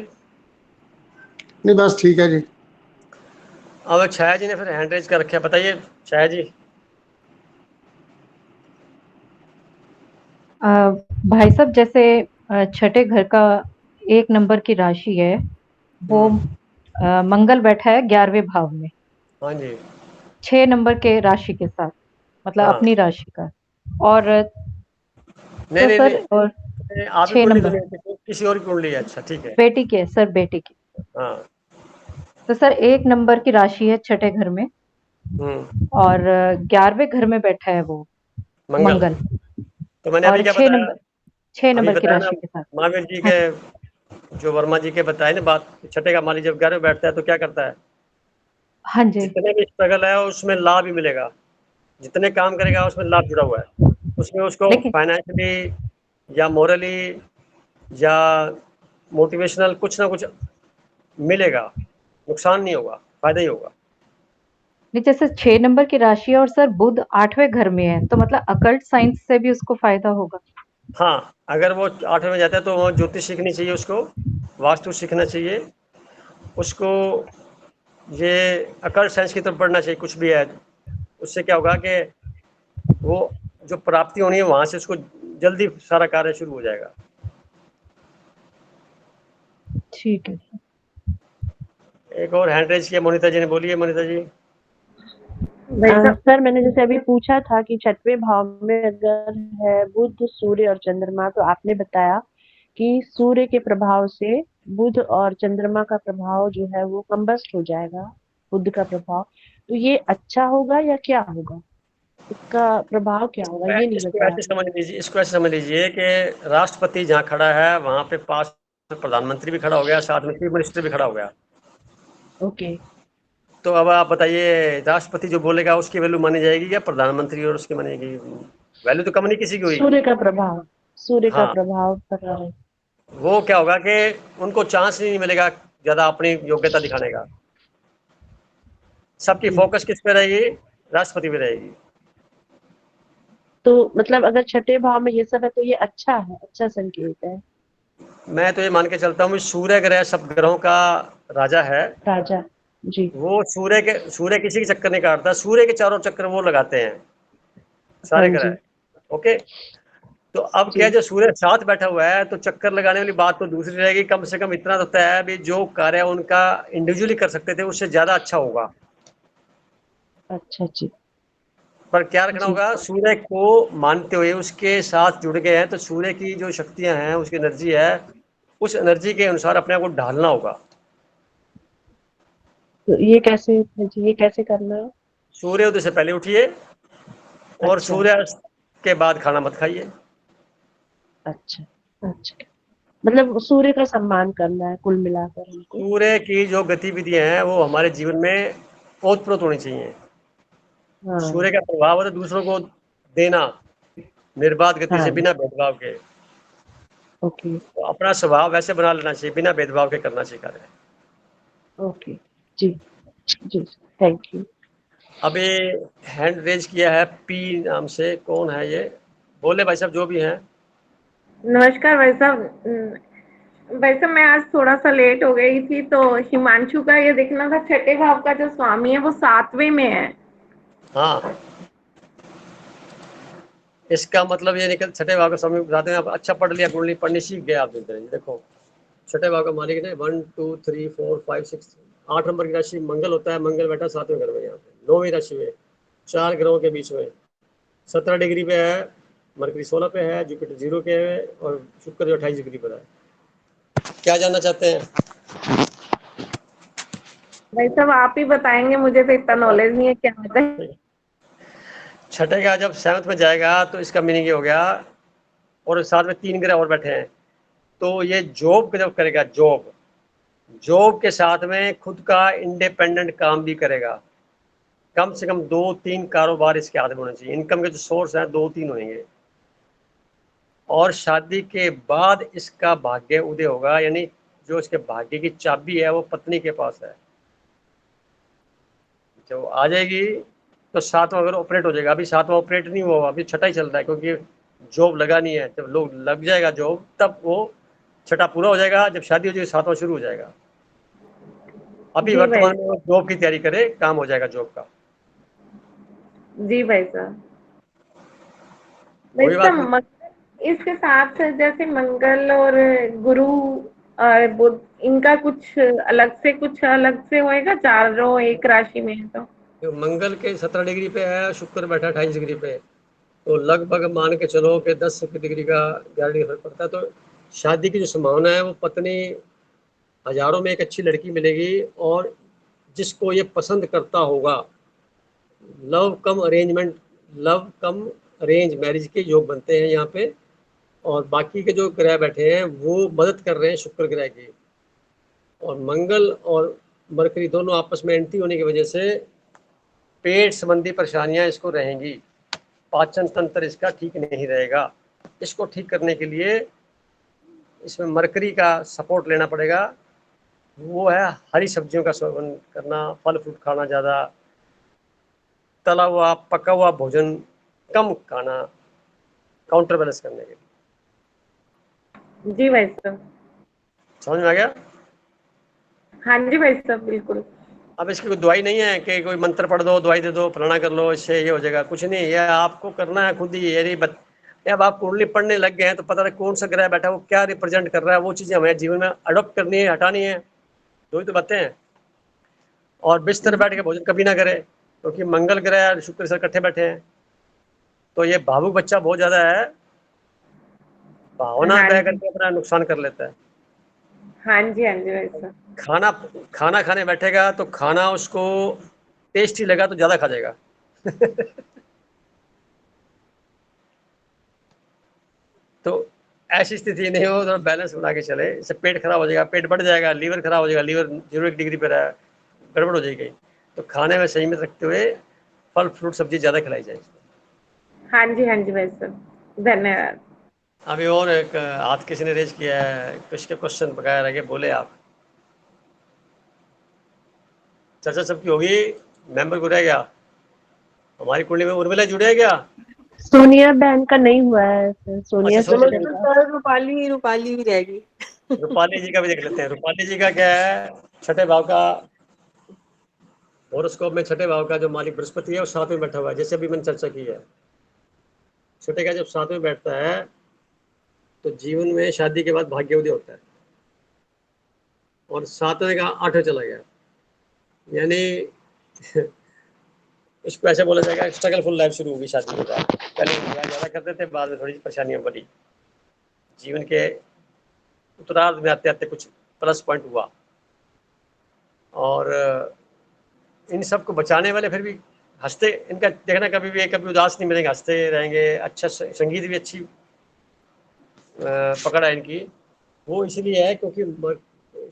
नहीं बस ठीक है जी। अब छाया जी ने फिर हैंड रेज कर रखे, बताइए छाया जी। भाई साहब, जैसे छठे घर का 1 नंबर की राशि है, वो मंगल बैठा है 11वें भाव में, हाँ जी। 6 नंबर के राशि के साथ, मतलब हाँ, अपनी राशि का। और नहीं तो नहीं सर, और नहीं, आप ही छह कुंडली तो नंबर नहीं, किसी और की कुंडली है, अच्छा ठीक है। बेटी के, सर बेटी की। हाँ। तो सर 1 नंबर की राशि है छठे घर में, और 11वें घर में बैठा है वो मंगल। मंगल, तो मैंने अभी और क्या छह बताया, नंबर छह अभी नंबर की बताया ना, राशि के साथ। महावीर जी हाँ के, जी। जो वर्मा जी के बताए ना बात, छठे का मालिक जब 11 बैठता है तो क्या करता है, हाँ जी। जितने भी स्ट्रगल है उसमें लाभ ही मिलेगा, जितने काम करेगा उसमें लाभ जुड़ा हुआ है, उसमें उसको लेकिन फाइनेंशियली या मोरली या मोटिवेशनल कुछ ना कुछ मिलेगा, नुकसान नहीं होगा, फायदा ही होगा। नहीं, जैसे 6 नंबर की राशि है और सर बुध 8वें घर में है, तो मतलब अकल्ट साइंस से भी उसको फायदा होगा। हाँ, अगर वो 8वें में जाता है तो वो ज्योतिष सीखनी चाहिए उसको, वास्तु सीखना चाहिए उसको, ये अकल्ट साइंस की तरफ बढ़ना चाहिए, कुछ भी है। उससे क्या होगा कि वो जो प्राप्ति होनी है वहां से उसको जल्दी सारा कार्य शुरू हो जाएगा। ठीक है। एक और हैंड रेज किया मोनिता जी ने, बोलिए मोनिता जी। सर मैंने जैसे अभी पूछा था कि छठवें भाव में अगर है बुध, सूर्य और चंद्रमा, तो आपने बताया कि सूर्य के प्रभाव से बुध और चंद्रमा का प्रभाव जो है वो कम्बस्ट हो जाएगा, बुध का प्रभाव। तो ये अच्छा होगा या क्या होगा, इसका प्रभाव क्या होगा, ये नहीं इसको बताया ऐसे आपने। समझ लीजिए, इसको ऐसे समझ लीजिए कि राष्ट्रपति जहाँ खड़ा है वहां पे पास में प्रधानमंत्री भी खड़ा हो गया, साथ में चीफ मिनिस्टर भी खड़ा हो गया। ओके। तो अब आप बताइए, राष्ट्रपति जो बोलेगा उसकी वैल्यू मानी जाएगी या प्रधानमंत्री और उसकी मानेगी? वैल्यू तो कम नहीं किसी की होगी। सूर्य का प्रभाव, सूर्य का हाँ, प्रभाव पड़ रहा है। वो क्या होगा कि उनको चांस ही नहीं मिलेगा ज्यादा अपनी योग्यता दिखाने का, सबकी जी। फोकस किस पे रहेगी, राष्ट्रपति पे रहेगी। तो मतलब अगर छठे भाव में ये सब है तो ये अच्छा है, अच्छा संकेत है। मैं तो ये मान के चलता हूँ सूर्य ग्रह सब ग्रहों का राजा है, राजा। जी वो सूर्य किसी के चक्कर नहीं काटता, सूर्य के चारों चक्कर वो लगाते हैं सारे हाँ ग्रह। जी ओके, तो अब क्या है, जी जो सूर्य साथ बैठा हुआ है तो चक्कर लगाने वाली बात तो दूसरी रहेगी। कम से कम इतना तो तय है भी जो कार्य उनका इंडिविजुअली कर सकते थे उससे ज्यादा अच्छा होगा। अच्छा जी पर क्या रखना जी होगा, सूर्य को मानते हुए उसके साथ जुड़ गए हैं तो सूर्य की जो शक्तियां हैं, उसकी एनर्जी है, उस एनर्जी के अनुसार अपने आप को ढालना होगा। तो ये कैसे करना है? सूर्योदय से पहले उठिए और अच्छा सूर्यास्त के बाद खाना मत खाइए। अच्छा अच्छा मतलब सूर्य का सम्मान करना है कुल मिलाकर हमको। सूर्य की जो गतिविधियां हैं वो हमारे जीवन में ओतप्रोत होनी चाहिए। सूर्य हाँ का प्रभाव है तो दूसरों को देना, निर्बाध गति से, हाँ बिना भेदभाव के। ओके तो अपना स्वभाव वैसे बना लेना चाहिए, बिना भेदभाव के करना चाहिए कार्य। ओके जी जी थैंक यू। अभी हैंड रेज किया है पी नाम से, कौन है ये? बोले भाई साहब जो भी हैं। नमस्कार भाई साहब। भाई साहब मैं आज थोड़ा सा लेट हो गई थी, तो हिमांशु का ये देखना था, छठे भाव का जो स्वामी है वो 7वें में है। हाँ, इसका मतलब ये निकल, छठे भाव का समय बताते हैं। आप अच्छा पढ़ लिया, कुंडली पढ़नी सीख गए आप। देखो छठे भाव का मालिक है 1 2 3 4 5 6, 8 नंबर की राशि मंगल होता है। मंगल बैठा 7वें घर में, यहाँ पे 9वीं राशि में, 4 ग्रहों के बीच में, 17 डिग्री पे है। मरकरी 16 पे है, जुपिटर 0 के है और शुक्र जो 28 डिग्री पर है। क्या जानना चाहते हैं? भाई साहब आप ही बताएंगे, मुझे तो इतना नॉलेज नहीं है क्या होता है। छठे का जब 7th में जाएगा तो इसका मीनिंग ये हो गया, और साथ में 3 ग्रह और बैठे हैं, तो ये जॉब जब करेगा, जॉब के साथ में खुद का इंडिपेंडेंट काम भी करेगा। कम से कम 2-3 कारोबार इसके हाथ में होने चाहिए। इनकम के जो सोर्स हैं 2-3 होंगे। और शादी के बाद इसका भाग्य उदय होगा, यानी जो इसके भाग्य की चाबी है वो पत्नी के पास है। जब आ जाएगी तो 7वां अगर ऑपरेट हो जाएगा। अभी 7वां ऑपरेट नहीं हुआ, अभी छठा ही चल रहा है, क्योंकि जॉब लगा नहीं है। जब लोग लग जाएगा जॉब तब वो छठा पूरा हो जाएगा। जब शादी हो जाएगी 7वां शुरू हो जाएगा। अभी जी भाई, वर्तमान में वो जॉब की तैयारी करे, काम हो जाएगा जॉब का। जी भाई साहब। भाई कोई बात साहब नहीं। इसके साथ जैसे मंगल और गुरु और बुध, इनका कुछ अलग से होएगा, चारों एक राशि में है तो। तो मंगल के 17 डिग्री पे है, शुक्र बैठा 28 डिग्री पे, तो लगभग मान के चलो कि 10 डिग्री का गारंटी फर्क पड़ता है। तो शादी की जो संभावना है वो पत्नी हजारों में एक अच्छी लड़की मिलेगी, और जिसको ये पसंद करता होगा। लव कम अरेंज मैरिज के योग बनते हैं यहाँ पे। और बाकी के जो ग्रह बैठे हैं वो मदद कर रहे हैं शुक्र ग्रह की। और मंगल और मरकरी दोनों आपस में एंटी होने की वजह से पेट संबंधी परेशानियां इसको रहेंगी। पाचन तंत्र इसका ठीक नहीं रहेगा। इसको ठीक करने के लिए इसमें मरकरी का सपोर्ट लेना पड़ेगा। वो है हरी सब्जियों का सेवन करना, फल फ्रूट खाना, ज़्यादा तला हुआ पका हुआ भोजन कम खाना, काउंटर बैलेंस करने के लिए। जी भाई साहब। समझ में आ गया? हाँ जी भाई साहब, बिल्कुल। अब इसकी कोई दवाई नहीं है कि कोई मंत्र पढ़ दो, दवाई दे दो, फलाना कर लो, इससे ये हो जाएगा। कुछ नहीं, ये आपको करना है खुद ही। यदि अब आप कुंडली पढ़ने लग गए हैं तो पता नहीं कौन सा ग्रह बैठा है, वो क्या रिप्रेजेंट कर रहा है, वो चीज़ें हमें जीवन में अडॉप्ट करनी है, हटानी है। दो ही तो बातें हैं। और बिस्तर बैठ के भोजन कभी ना करें, क्योंकि मंगल ग्रह और शुक्र से इकट्ठे बैठे हैं। तो ये भावुक बच्चा बहुत ज़्यादा है, भावना हाँ बह जी, करके अपना नुकसान कर लेता है। हाँ जी, हाँ जी भाई साहब। खाना खाना खाने बैठेगा तो खाना उसको टेस्टी लगा तो ज़्यादा खा जाएगा। तो ऐसी स्थिति नहीं हो, तो बैलेंस बना के चले। इससे पेट खराब हो जाएगा, पेट बढ़ जाएगा, लीवर खराब हो जाएगा, लीवर 0 डिग्री पर है, गड़बड़ हो जाएगी। तो खाने में संयमित रखते हुए फल फ्रूट सब्जी ज़्यादा खिलाई जाए। हाँ जी, हाँ जी भाई साहब, धन्यवाद। अभी और एक हाथ किसी ने रेज किया है, किसके क्वेश्चन बकाया रह गए, बोले आप। चर्चा सबकी होगी, मेंबर को रह गया। हमारी कुंडली में उर्मिला जुड़े है क्या? सोनिया बहन का नहीं हुआ है सर, अच्छा, सोनिया सोनिया सिस्टर बहन का। का। सर रूपाली भी रहेगी। रूपाली जी का भी देख लेते हैं। रूपाली जी का क्या है, छठे भाव का हॉरोस्कोप में छठे भाव का जो मालिक बृहस्पति है वो साथ में बैठा हुआ है, जैसे अभी मैंने चर्चा की है। छठे का जब साथ में बैठता है तो जीवन में शादी के बाद भाग्योदय होता है, और सातवें का आठवें चला गया, यानी इसको ऐसे बोला जाएगा स्ट्रगलफुल लाइफ शुरू होगी शादी के बाद। पहले एंजॉय ज़्यादा करते थे, बाद में थोड़ी परेशानियां बढ़ी, जीवन के उत्तरार्ध में आते आते कुछ प्लस पॉइंट हुआ। और इन सब को बचाने वाले फिर भी हंसते, इनका देखना कभी भी कभी उदास नहीं मिलेंगे, हंसते रहेंगे। अच्छा संगीत भी अच्छी पकड़ है इनकी, वो इसलिए है क्योंकि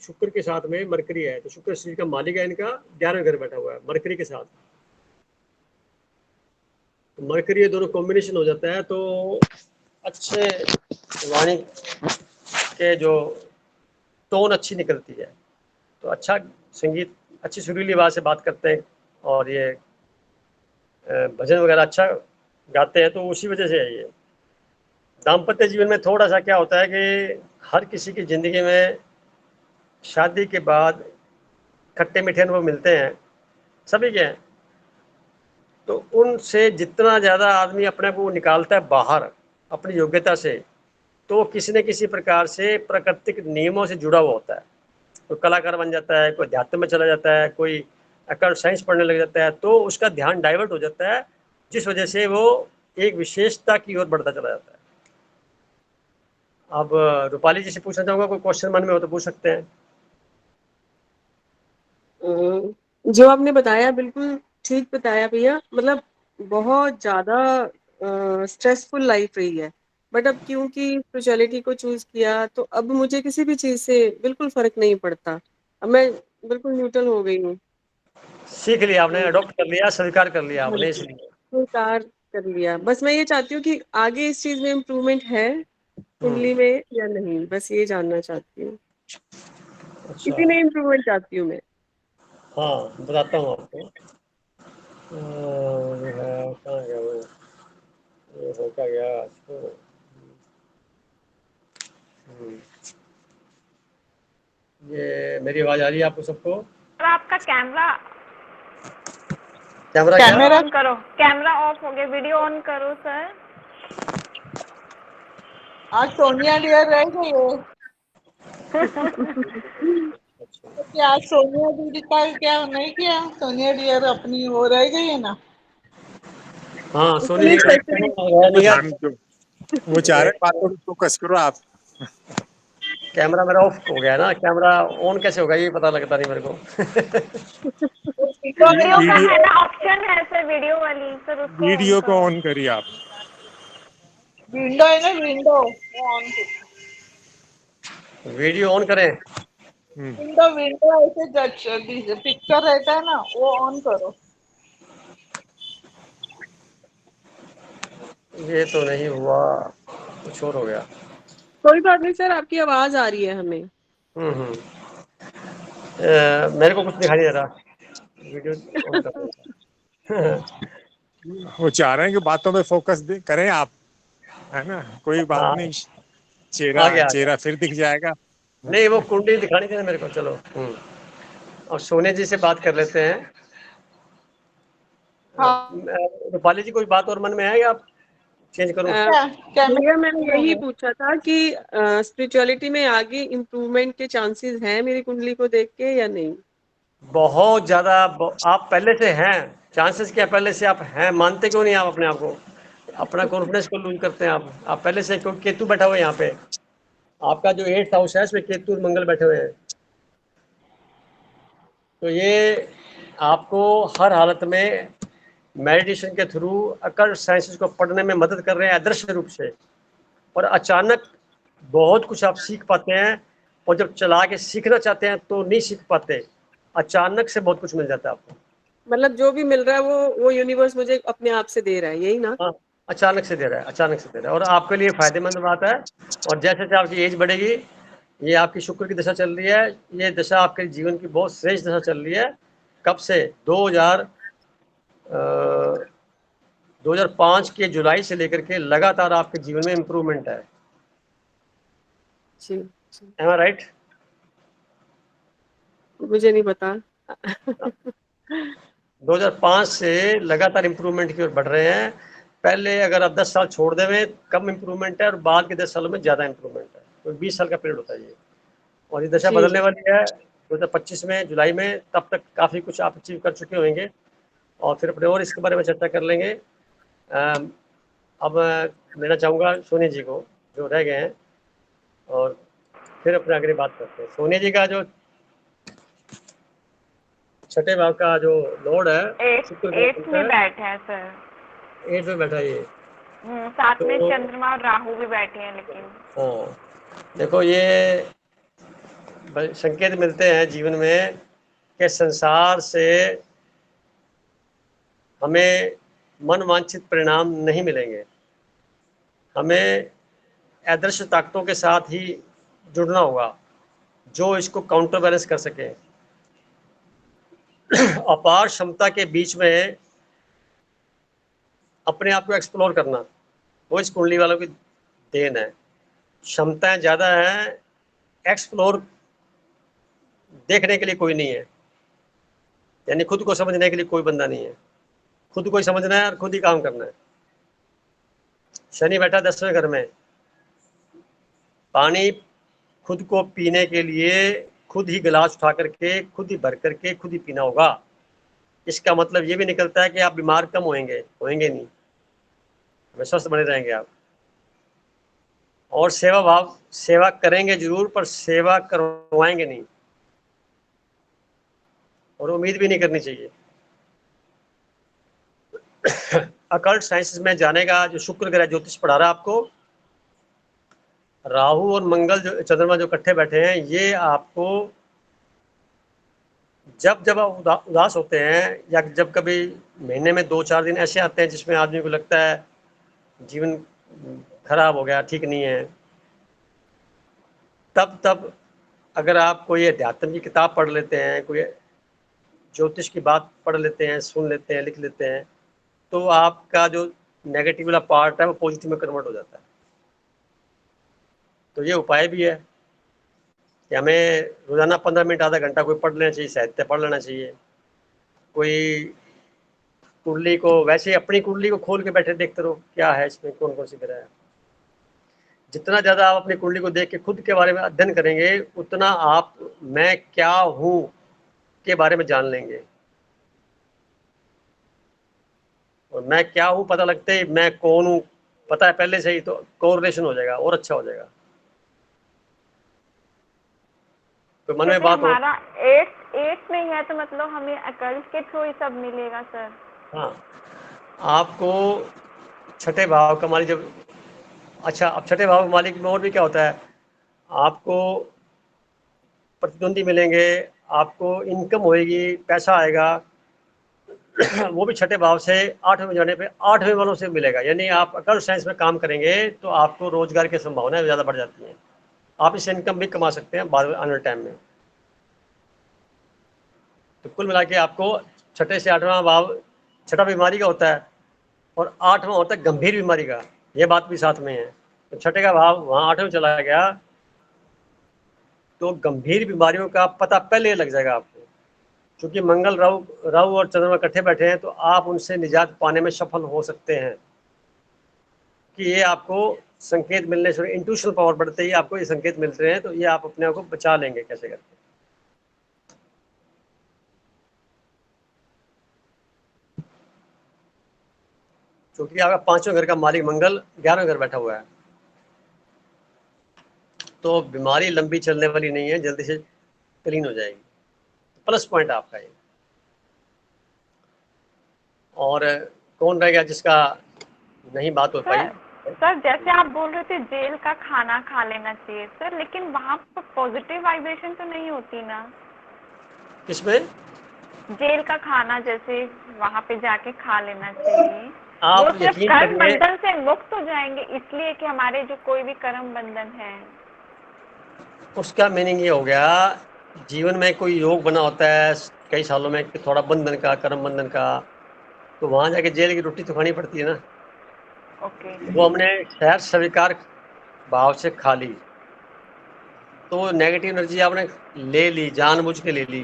शुक्र के साथ में मरकरी है, तो शुक्र शरीर का मालिक है इनका, 11वें घर बैठा हुआ है मरकरी के साथ। तो मरकरी ये दोनों कॉम्बिनेशन हो जाता है तो अच्छे वाणी के जो टोन अच्छी निकलती है, तो अच्छा संगीत, अच्छी सुरीली आवाज से बात करते हैं, और ये भजन वगैरह अच्छा गाते हैं, तो उसी वजह से है ये। दाम्पत्य जीवन में थोड़ा सा क्या होता है कि हर किसी की जिंदगी में शादी के बाद खट्टे मीठे अनुभव मिलते हैं, सभी के हैं, तो उनसे जितना ज़्यादा आदमी अपने को निकालता है बाहर अपनी योग्यता से, तो किसी न किसी प्रकार से प्राकृतिक नियमों से जुड़ा हुआ होता है। कोई कलाकार बन जाता है, कोई अध्यात्म में चला जाता है, कोई अकल्ट साइंस पढ़ने लग जाता है, तो उसका ध्यान डाइवर्ट हो जाता है, जिस वजह से वो एक विशेषता की ओर बढ़ता चला जाता है। अब रूपाली जी से पूछना चाहूंगा, कोई क्वेश्चन मन में हो तो पूछ सकते हैं। जो आपने बताया बिल्कुल ठीक बताया भैया, मतलब बहुत ज्यादा स्ट्रेसफुल लाइफ रही है, बट अब क्योंकि स्पिरिचुअलिटी को चूज किया तो अब मुझे किसी भी चीज से बिल्कुल फर्क नहीं पड़ता, अब मैं बिल्कुल न्यूट्रल हो गई हूँ। सीख लिया आपने, अडॉप्ट कर लिया, स्वीकार कर लिया आपने, इसलिए स्वीकार कर लिया। बस मैं ये चाहती हूँ कि आगे इस चीज में इम्प्रूवमेंट है कुंडली में या नहीं, बस ये जानना चाहती हूँ। अच्छा। इसी में इम्प्रूवमेंट चाहती हूँ मैं। हाँ बताता हूँ आपको। कहाँ गया वो, ये हो क्या गया इसको। ये मेरी आवाज आ रही है आपको सबको? और आपका कैमरा कैमरा क्या? कैमरा ऑन करो, कैमरा ऑफ हो गया, वीडियो ऑन करो सर। आज सोनिया डियर रह गई है, क्योंकि आज सोनिया दीदी का क्या नहीं किया, सोनिया डियर अपनी वो रह गई है ना। हाँ सोनी इतनी जी स्पेशली वो ध्यान दो, वो चाह रहे बातों पे फोकस करो आप। कैमरा मेरा ऑफ हो गया ना, कैमरा ऑन कैसे होगा ये पता लगता नहीं मेरे को। वीडियो का वीडियो है ना ऑप्शन है सर, वीडियो वाली सर, उसको ऑन वीडियो को करो। ऑन करिए आप। विंडो है ना, विंडो वो ऑन करो। वीडियो ऑन करें? विंडो विंडो ऐसे पिक्चर रहता है ना, वो ऑन करो। ये तो नहीं हुआ, कुछ और हो गया। कोई बात नहीं सर, आपकी आवाज आ रही है हमें। मेरे को कुछ दिखाई नहीं दे रहा, वीडियो ऑन कर रहा। वो चाह रहे हैं कि बातों पे फोकस करें आप, है ना, कोई बात हाँ नहीं, आ गया आ गया। चेहरा फिर दिख जाएगा। नहीं वो कुंडली दिखानी थी ना मेरे को, चलो। और सोने जी से बात कर लेते हैं। हाँ रूपाली जी कोई बात और मन में है या आप चेंज करूं? भैया मैंने यही पूछा था कि स्पिरिचुअलिटी में आगे इम्प्रूवमेंट के चांसेस हैं मेरी कुंडली को देख के या नहीं? बहुत ज्यादा। आप पहले से हैं, चांसेस क्या, पहले से आप हैं, मानते क्यों नहीं आप अपने आप को? अपना कॉन्फिडेंस को लूज करते हैं आप पहले से, क्योंकि केतु बैठा हुआ है यहाँ पे, आपका जो 8th हाउस है इसमें केतु और मंगल बैठे हुए हैं, तो ये आपको हर हालत में मेडिटेशन के थ्रू अकल्ट साइंसेस को पढ़ने में मदद कर रहे हैं अदृश्य रूप से, और अचानक बहुत कुछ आप सीख पाते हैं, और जब चला के सीखना चाहते हैं तो नहीं सीख पाते, अचानक से बहुत कुछ मिल जाता है आपको। मतलब जो भी मिल रहा है वो यूनिवर्स मुझे अपने आप से दे रहा है, यही ना? हाँ अचानक से दे रहा है, अचानक से दे रहा है, और आपके लिए फायदेमंद बात है। और जैसे जैसे आपकी एज बढ़ेगी, ये आपकी शुक्र की दशा चल रही है, ये दशा आपके जीवन की बहुत श्रेष्ठ दशा चल रही है। कब से? 2005 के जुलाई से लेकर के लगातार आपके जीवन में इम्प्रूवमेंट है। जी एम आई राइट? मुझे नहीं पता। 2005 से लगातार इम्प्रूवमेंट की ओर बढ़ रहे हैं। पहले अगर आप 10 साल छोड़ देवें कम इम्प्रूवमेंट है और बाद के 10 सालों में ज़्यादा इम्प्रूवमेंट है। तो 20 साल का पीरियड होता है ये, और ये दशा जी बदलने वाली है 2025 में जुलाई में। तब तक काफ़ी कुछ आप अचीव कर चुके होंगे और फिर अपने और इसके बारे में चर्चा कर लेंगे। अब मिलना चाहूँगा सोनी जी को जो रह गए हैं, और फिर अपने आगे बात करते हैं। सोनी जी का जो छठे भाव का जो लॉर्ड है शुक्र एट्थ में बैठे हैं सर। 8 में बैठा ये, साथ में तो चंद्रमा और राहु भी बैठे हैं। लेकिन हाँ देखो ये संकेत मिलते हैं जीवन में कि संसार से हमें मनवांछित परिणाम नहीं मिलेंगे। हमें अदृश्य ताकतों के साथ ही जुड़ना होगा जो इसको काउंटर बैलेंस कर सके। अपार क्षमता के बीच में अपने आप को एक्सप्लोर करना वो इस कुंडली वालों की देन है। क्षमताएं ज़्यादा हैं, एक्सप्लोर देखने के लिए कोई नहीं है, यानी खुद को समझने के लिए कोई बंदा नहीं है। खुद को ही समझना है और खुद ही काम करना है। शनि बैठा 10वें घर में, पानी खुद को पीने के लिए खुद ही गिलास उठा करके खुद ही भर करके खुद ही पीना होगा। इसका मतलब ये भी निकलता है कि आप बीमार कम होंगे नहीं, स्वस्थ बने रहेंगे आप। और सेवा भाव, सेवा करेंगे जरूर पर सेवा करवाएंगे नहीं, और उम्मीद भी नहीं करनी चाहिए। अकल्ट साइंसेस में जाने का जो शुक्र ग्रह ज्योतिष पढ़ा रहा है आपको, राहु और मंगल जो चंद्रमा जो इकट्ठे बैठे हैं, ये आपको जब आप उदास होते हैं या जब कभी महीने में 2-4 दिन ऐसे आते हैं जिसमें आदमी को लगता है जीवन खराब हो गया, ठीक नहीं है, तब अगर आप कोई अध्यात्म की किताब पढ़ लेते हैं, कोई ज्योतिष की बात पढ़ लेते हैं, सुन लेते हैं, लिख लेते हैं, तो आपका जो नेगेटिव वाला पार्ट है वो पॉजिटिव में कन्वर्ट हो जाता है। तो ये उपाय भी है कि हमें रोजाना 15 मिनट आधा घंटा कोई पढ़ लेना चाहिए, साहित्य पढ़ लेना चाहिए। कोई कुंडली को वैसे अपनी कुंडली को खोल के बैठे देखते रहो क्या है इसमें, कौन कौन सी ग्रह है। जितना ज़्यादा आप अपनी कुंडली को देख के खुद के बारे में अध्ययन करेंगे उतना आप मैं क्या हूँ के बारे में जान लेंगे। और मैं क्या हूँ पता लगते ही मैं कौन हूँ पता है पहले से ही, तो कोरिलेशन हो जाएगा और अच्छा हो जाएगा। तो मन में बात हो, हमारा 8 में है तो मतलब हमें अकल्ट के थ्रू ही सब मिलेगा सर। हाँ आपको छठे भाव का मालिक जब, अच्छा अब छठे भाव के मालिक में और भी क्या होता है, आपको प्रतिद्वंदी मिलेंगे, आपको इनकम होएगी, पैसा आएगा, वो भी छठे भाव से 8वें में जाने पे 8वें वालों से मिलेगा। यानी आप अकल्ट साइंस में काम करेंगे तो आपको रोजगार की संभावनाएं ज़्यादा बढ़ जाती हैं। आप इससे इनकम भी कमा सकते हैं बाद में आने टाइम में। तो कुल मिला के आपको छठे से 8वां भाव, छठा बीमारी का होता है और 8वां होता है गंभीर बीमारी का, ये बात भी साथ में है। तो छठे का भाव वहाँ 8वें चला गया तो गंभीर बीमारियों का पता पहले लग जाएगा आपको, क्योंकि मंगल राहु और चंद्रमा इकट्ठे बैठे हैं, तो आप उनसे निजात पाने में सफल हो सकते हैं। कि ये आपको संकेत मिलने से इंट्यूशनल पावर बढ़ते ही आपको ये संकेत मिलते हैं, तो ये आप अपने आप को बचा लेंगे कैसे करके। क्योंकि आपका 5वें घर का मालिक मंगल 11वें घर बैठा हुआ है, तो बीमारी लंबी चलने वाली नहीं है, जल्दी से क्लीन हो जाएगी। प्लस पॉइंट आपका ये। और कौन रह गया जिसका नहीं बात हो पाई? सर जैसे आप बोल रहे थे जेल का खाना खा लेना चाहिए सर, लेकिन वहाँ पर पॉजिटिव वाइब्रेशन तो नहीं होती ना? किसमें? जेल का खाना जैसे वहाँ पे जाके खा लेना चाहिए, आप वो सिर्फ यकीन कर्म करिए, बंधन से मुक्त हो जाएंगे, इसलिए कि हमारे जो कोई भी कर्म बंधन है। उसका मीनिंग ये हो गया जीवन में कोई योग बना होता है कई सालों में कि थोड़ा बंधन का, कर्म बंधन का, तो वहां जाके जेल की रोटी तो खानी पड़ती है ना। ओके। वो हमने खैर स्वीकार भाव से खा ली, तो नेगेटिव एनर्जी आपने ले ली, जानबूझ के ले ली।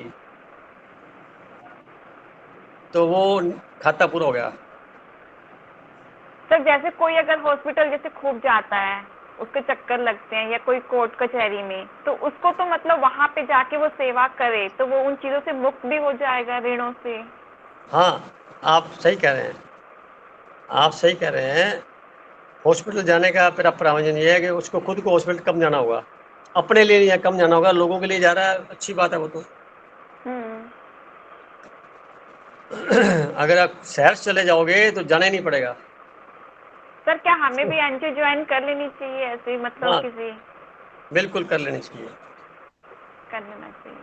तो वो खाता पूरा हो गया। सर जैसे कोई अगर हॉस्पिटल जैसे खूब जाता है, उसके चक्कर लगते हैं, या कोई कोर्ट कचहरी में, तो उसको तो मतलब वहां पे जाके वो सेवा करे तो वो उन चीजों से मुक्त भी हो जाएगा, ऋणों से। हाँ, आप सही कह रहे हैं, आप सही कह रहे हैं। हॉस्पिटल जाने का फिर प्रावधान ये है कि उसको खुद को हॉस्पिटल कम जाना होगा, अपने लिए नहीं कम जाना होगा, लोगों के लिए जा रहा है, अच्छी बात है वो तो। अगर आप शहर से चले जाओगे तो जाना ही नहीं पड़ेगा। सर क्या हमें भी एनजीओ ज्वाइन कर लेनी चाहिए ऐसे, मतलब हाँ, किसी बिल्कुल कर लेनी चाहिए। कर लेना चाहिए,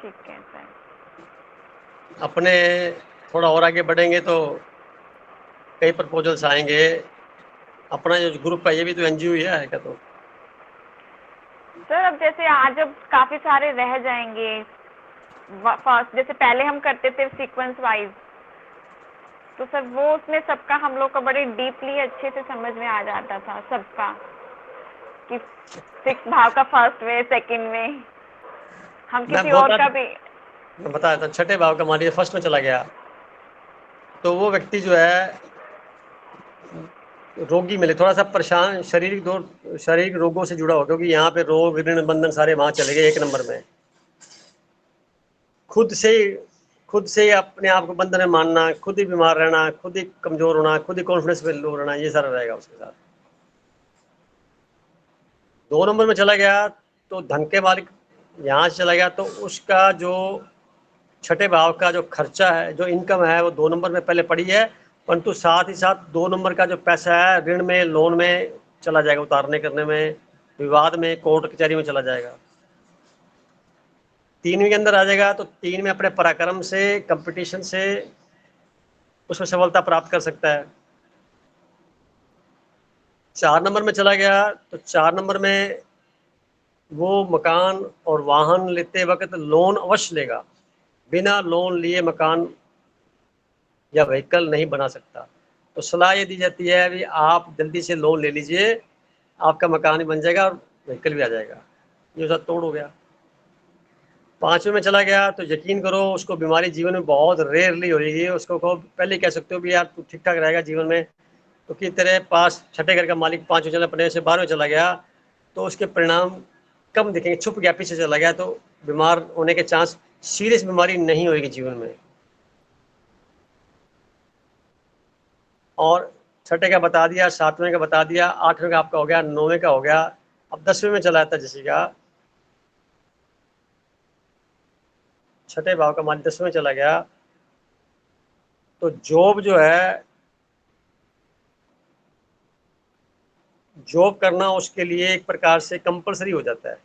ठीक है सर। अपने थोड़ा और आगे बढ़ेंगे तो कई प्रपोजल्स आएंगे। अपना जो ग्रुप है ये भी तो एनजीओ ही है क्या? तो सर अब जैसे आज अब काफी सारे रह जाएंगे फर्स्ट, जैसे पहले हम करते थे सीक्वेंस वाइज, तो सर वो उसमें सबका हम लोग का बड़े डीपली अच्छे से समझ में आ जाता था सबका, कि 6 भाव का फर्स्ट वे, सेकंड वे, हम किसी और का भी। मैं बताया था, छठे भाव का मानिए फर्स्ट में चला गया तो वो व्यक्ति जो है रोगी मिले, थोड़ा सा परेशान, शारीरिक रोगों से जुड़ा हो, क्योंकि यहाँ पे रोग ऋण बंधन सारे वहां चले गए 1 नंबर में। खुद से ही अपने आप को बंधन में मानना, खुद ही बीमार रहना, खुद ही कमजोर होना, खुद ही कॉन्फिडेंस में लो रहना, ये सारा रहेगा उसके साथ। 2 नंबर में चला गया तो धन के मालिक यहाँ से चला गया तो उसका जो छठे भाव का जो खर्चा है, जो इनकम है, वो 2 नंबर में पहले पड़ी है, परंतु साथ ही साथ 2 नंबर का जो पैसा है ऋण में, लोन में चला जाएगा, उतारने करने में, विवाद में, कोर्ट कचहरी में चला जाएगा। 3वीं के अंदर आ जाएगा तो 3 में अपने पराक्रम से, कंपटीशन से उसमें सफलता प्राप्त कर सकता है। 4 नंबर में चला गया तो 4 नंबर में वो मकान और वाहन लेते वक्त लोन अवश्य लेगा, बिना लोन लिए मकान या व्हीकल नहीं बना सकता। तो सलाह ये दी जाती है भी आप जल्दी से लोन ले लीजिए, आपका मकान भी बन जाएगा और व्हीकल भी आ जाएगा। ये उसका तोड़ हो गया। 5वें में चला गया तो यकीन करो उसको बीमारी जीवन में बहुत रेयरली हो रही है, उसको पहले कह सकते हो भी यार तू ठीक ठाक रहेगा जीवन में, तो कि तेरे पास छठे घर का मालिक 5वें चला, अपने से 12वें चला गया तो उसके परिणाम कम दिखेंगे, छुप गया, पीछे चला गया तो बीमार होने के चांस, सीरियस बीमारी नहीं होगी जीवन में। और छठे का बता दिया, 7वें का बता दिया, 8वें का आपका हो गया, 9वें का हो गया, अब 10वें में चला जाता जैसे का छठे भाव का मालिक 10वें चला गया तो जॉब जो है, जॉब करना उसके लिए एक प्रकार से कंपलसरी हो जाता है।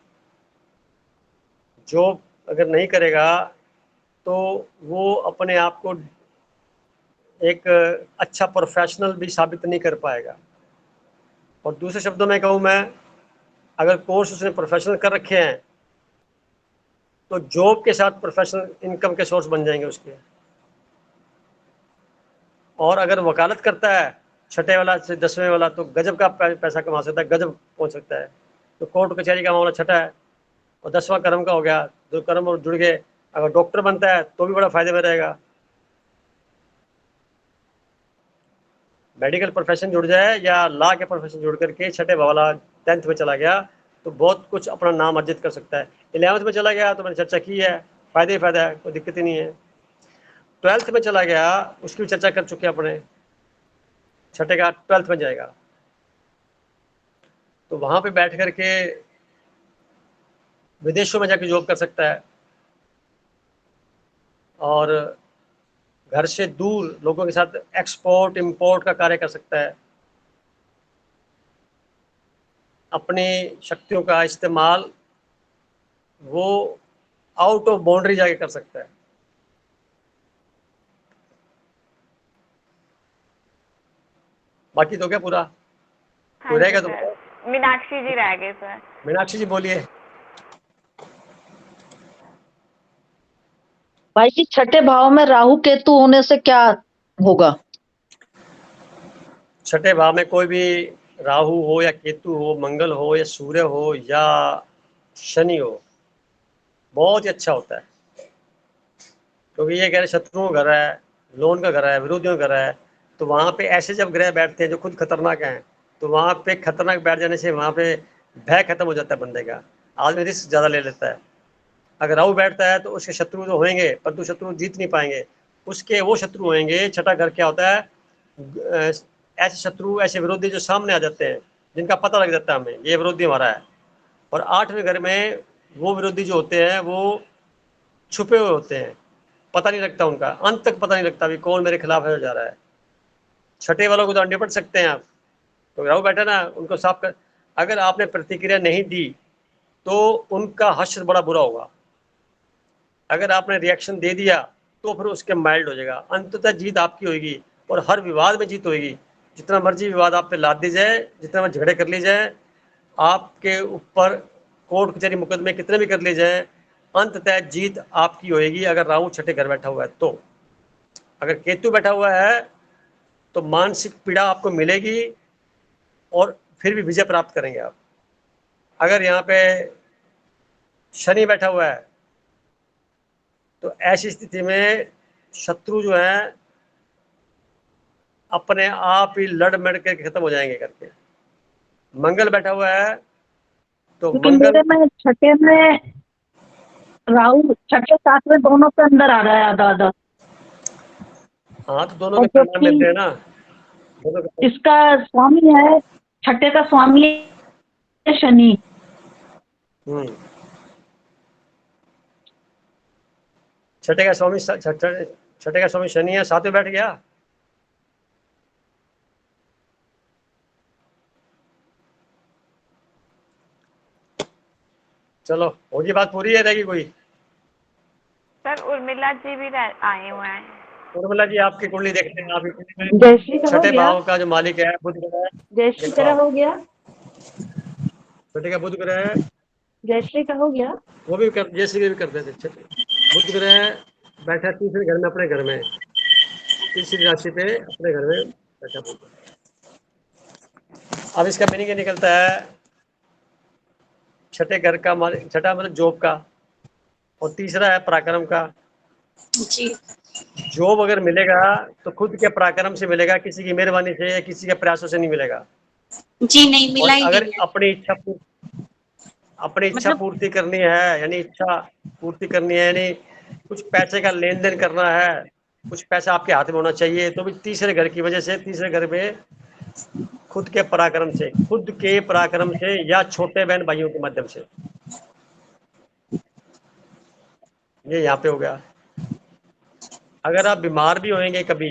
जॉब अगर नहीं करेगा तो वो अपने आप को एक अच्छा प्रोफेशनल भी साबित नहीं कर पाएगा। और दूसरे शब्दों में कहूँ मैं, अगर कोर्स उसने प्रोफेशनल कर रखे हैं तो जॉब के साथ प्रोफेशनल इनकम के सोर्स बन जाएंगे उसके। और अगर वकालत करता है छठे वाला से 10वें वाला तो गजब का पैसा कमा सकता है, गजब पहुंच सकता है। तो कोर्ट कचहरी का मामला छठा है और 10वां कर्म का हो गया, 2 कर्म और जुड़ गए। अगर डॉक्टर बनता है तो भी बड़ा फायदे में रहेगा। मेडिकल प्रोफेशन जुड़ जाए या लॉ के प्रोफेशन जुड़ करके छठे वाला 10th में चला गया तो बहुत कुछ अपना नाम अर्जित कर सकता है। 11th में चला गया तो मैंने चर्चा की है, फायदे ही फायदा है, कोई दिक्कत ही नहीं है। 12th में चला गया, उसकी भी चर्चा कर चुके हैं अपने, छठे का 12th में जाएगा तो वहां पे बैठ करके विदेशों में जाके जॉब कर सकता है और घर से दूर लोगों के साथ एक्सपोर्ट इंपोर्ट का कार्य कर सकता है। अपनी शक्तियों का इस्तेमाल वो आउट ऑफ बाउंड्री जाके कर सकता है। बाकी तो क्या पूरा कोई रहेगा तो मीनाक्षी जी रह गए सर। मीनाक्षी जी बोलिए। भाई जी छठे भाव में राहु केतु होने से क्या होगा? छठे भाव में कोई भी राहु हो या केतु हो, मंगल हो या सूर्य हो या शनि हो, बहुत ही अच्छा होता है। क्योंकि ये कह रहे शत्रुओं का घर है, लोन का घर है, विरोधियों का घर है, तो वहाँ पे ऐसे जब ग्रह बैठते हैं जो खुद खतरनाक हैं, तो वहाँ पे खतरनाक बैठ जाने से वहाँ पे भय खत्म हो जाता है बंदे का, आदमी रिस्क ज़्यादा ले लेता है। अगर राहु बैठता है तो उसके शत्रु तो होंगे, परंतु शत्रु जीत नहीं पाएंगे, उसके वो शत्रु होंगे। छठा घर क्या होता है, ऐसे शत्रु, ऐसे विरोधी जो सामने आ जाते हैं, जिनका पता लग जाता है हमें ये विरोधी हमारा है। और 8वें घर में वो विरोधी जो होते हैं वो छुपे हुए होते हैं, पता नहीं लगता उनका, अंत तक पता नहीं लगता अभी कौन मेरे खिलाफ है जा रहा है। छठे वालों को तो निपट सकते हैं आप, तो राहु बैठा ना, उनको साफ कर। अगर आपने प्रतिक्रिया नहीं दी तो उनका हश्र बड़ा बुरा होगा, अगर आपने रिएक्शन दे दिया तो फिर उसके माइल्ड हो जाएगा। अंततः जीत आपकी होगी और हर विवाद में जीत होगी। जितना मर्जी विवाद आप पे लाद दी जाए, जितना मर्जी झगड़े कर ली जाए, आपके ऊपर कोर्ट कचहरी मुकदमे कितने भी कर लिए जाए, अंततः जीत आपकी होएगी अगर राहु छठे घर बैठा हुआ है तो। अगर केतु बैठा हुआ है तो मानसिक पीड़ा आपको मिलेगी और फिर भी विजय प्राप्त करेंगे आप। अगर यहाँ पे शनि बैठा हुआ है तो ऐसी स्थिति में शत्रु जो है अपने आप ही लड़ मड़ के खत्म हो जाएंगे करके। मंगल बैठा हुआ है तो क्योंकि मंगल, मेरे में छठे में राहु, छठे सातवें दोनों के अंदर आ रहा है आधा आधा। हाँ तो दोनों और के परिणाम मिलते हैं ना, दोनों के। इसका स्वामी है, छठे का स्वामी है शनि। छठे का स्वामी शनि है, सातवें बैठ गया। चलो होगी बात पूरी है, रहेगी कोई? सर उर्मिला जी भी आए हुए हैं। उर्मिला जी आपकी कुंडली देखते हैं, आपकी कुंडली में जयश्री का हो छठे गया, भाव का जो मालिक है बुध ग्रह है। जयश्री देखो का आप, हो गया, छठे का बुध ग्रह है, जयश्री का हो गया। वो भी कर, जैसे भी करते थे। छठे बुध ग्रह बैठा तीसरे घर में, अपने घर में, तीसरी राशि पे अपने घर में बैठा बुध। अब इसका मीनिंग ये निकलता है, छठे घर का मालिक, छठा मतलब जॉब का, और तीसरा है पराक्रम का। जी जॉब अगर मिलेगा तो खुद के पराक्रम से मिलेगा, किसी की मेहरबानी से या किसी के प्रयासों से नहीं मिलेगा। जी नहीं मिला और ही अगर नहीं है। अपनी इच्छा मतलब पूर्ति करनी है, यानी इच्छा पूर्ति करनी है, यानी कुछ पैसे का लेन देन करना है, कुछ पैसा आपके हाथ में होना चाहिए, तो भी तीसरे घर की वजह से, तीसरे घर में खुद के पराक्रम से या छोटे बहन भाइयों के माध्यम से, ये यहाँ पे हो गया। अगर आप बीमार भी होंगे कभी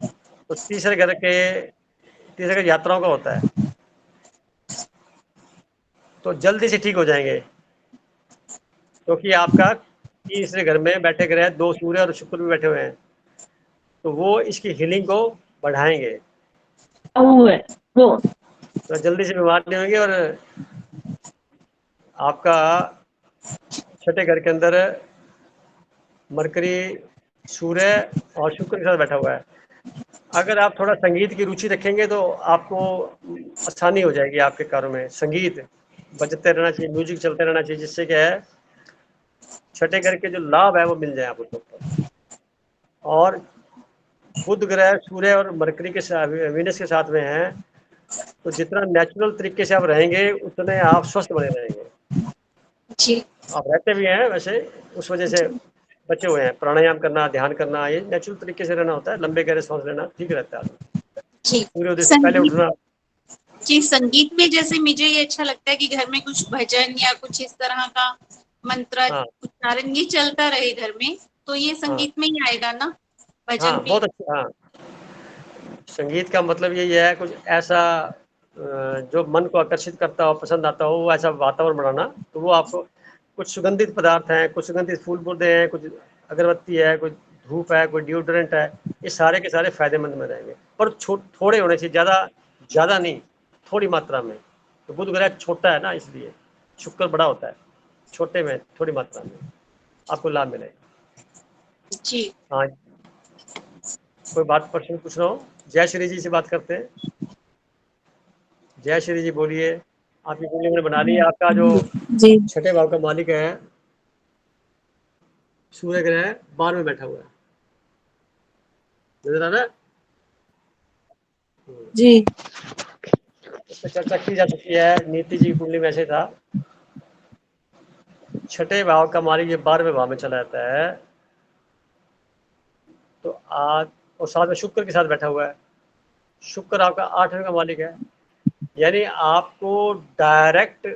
तो तीसरे घर यात्राओं का होता है, तो जल्दी से ठीक हो जाएंगे, क्योंकि आपका तीसरे घर में बैठे ग्रह 2 सूर्य और शुक्र भी बैठे हुए हैं, तो वो इसकी हीलिंग को बढ़ाएंगे, राहु है वो। तो जल्दी से बीमार नहीं होंगे। और आपका छठे घर के अंदर मरकरी, सूर्य और शुक्र के साथ बैठा हुआ है। अगर आप थोड़ा संगीत की रुचि रखेंगे तो आपको आसानी हो जाएगी आपके कार्यों में। संगीत बजते रहना चाहिए, म्यूजिक चलते रहना चाहिए, जिससे क्या है छठे घर के जो लाभ है वो मिल जाए आपको। और बुध ग्रह सूर्य और मरकरी के साथ, वीनस के साथ में है, तो जितना नेचुरल तरीके से आप रहेंगे उतने आप स्वस्थ बने रहेंगे। जी आप रहते भी हैं वैसे, उस वजह से बचे हुए हैं। प्राणायाम करना, ध्यान करना, ये नेचुरल तरीके से रहना होता है, लंबे गहरे सांस लेना, ठीक रहता है। जी सूर्योदय से पहले संगीत, उठना। जी संगीत में जैसे मुझे ये अच्छा लगता है कि घर में कुछ भजन या कुछ इस तरह का मंत्र हाँ उच्चारण ये चलता रहे घर में, तो ये हाँ संगीत में ही आएगा ना, भजन हाँ, भी। बहुत अच्छा। हाँ, संगीत का मतलब यही है कुछ ऐसा जो मन को आकर्षित करता हो, पसंद आता हो, वो ऐसा वातावरण बनाना। तो वो आपको कुछ सुगंधित पदार्थ हैं, कुछ सुगंधित फूल पौधे हैं, कुछ अगरबत्ती है, कोई धूप है, कोई डिओड्रेंट है, ये सारे के सारे फायदेमंद में रहेंगे। पर थोड़े होने चाहिए, ज़्यादा नहीं, थोड़ी मात्रा में। तो बुध ग्रह छोटा है ना, इसलिए शुक्र बड़ा होता है, छोटे में थोड़ी मात्रा में आपको लाभ मिलेगा। जी हाँ, कोई बात प्रश्न पूछ रहा हो? जय श्री जी से बात करते हैं। जय श्री जी बोलिए। आपकी कुंडली मैंने बना ली है। आपका जो जी छठे भाव का मालिक है सूर्य ग्रह 12 में बैठा हुआ है, नजर आ रहा है? जी इस पर चर्चा की जा चुकी है। नीति जी की कुंडली में ऐसे था, छठे भाव का मालिक ये 12वें भाव में चला जाता है, तो आज और साथ में शुक्र के साथ बैठा हुआ है। शुक्र आपका 8वें का मालिक है, यानी आपको डायरेक्ट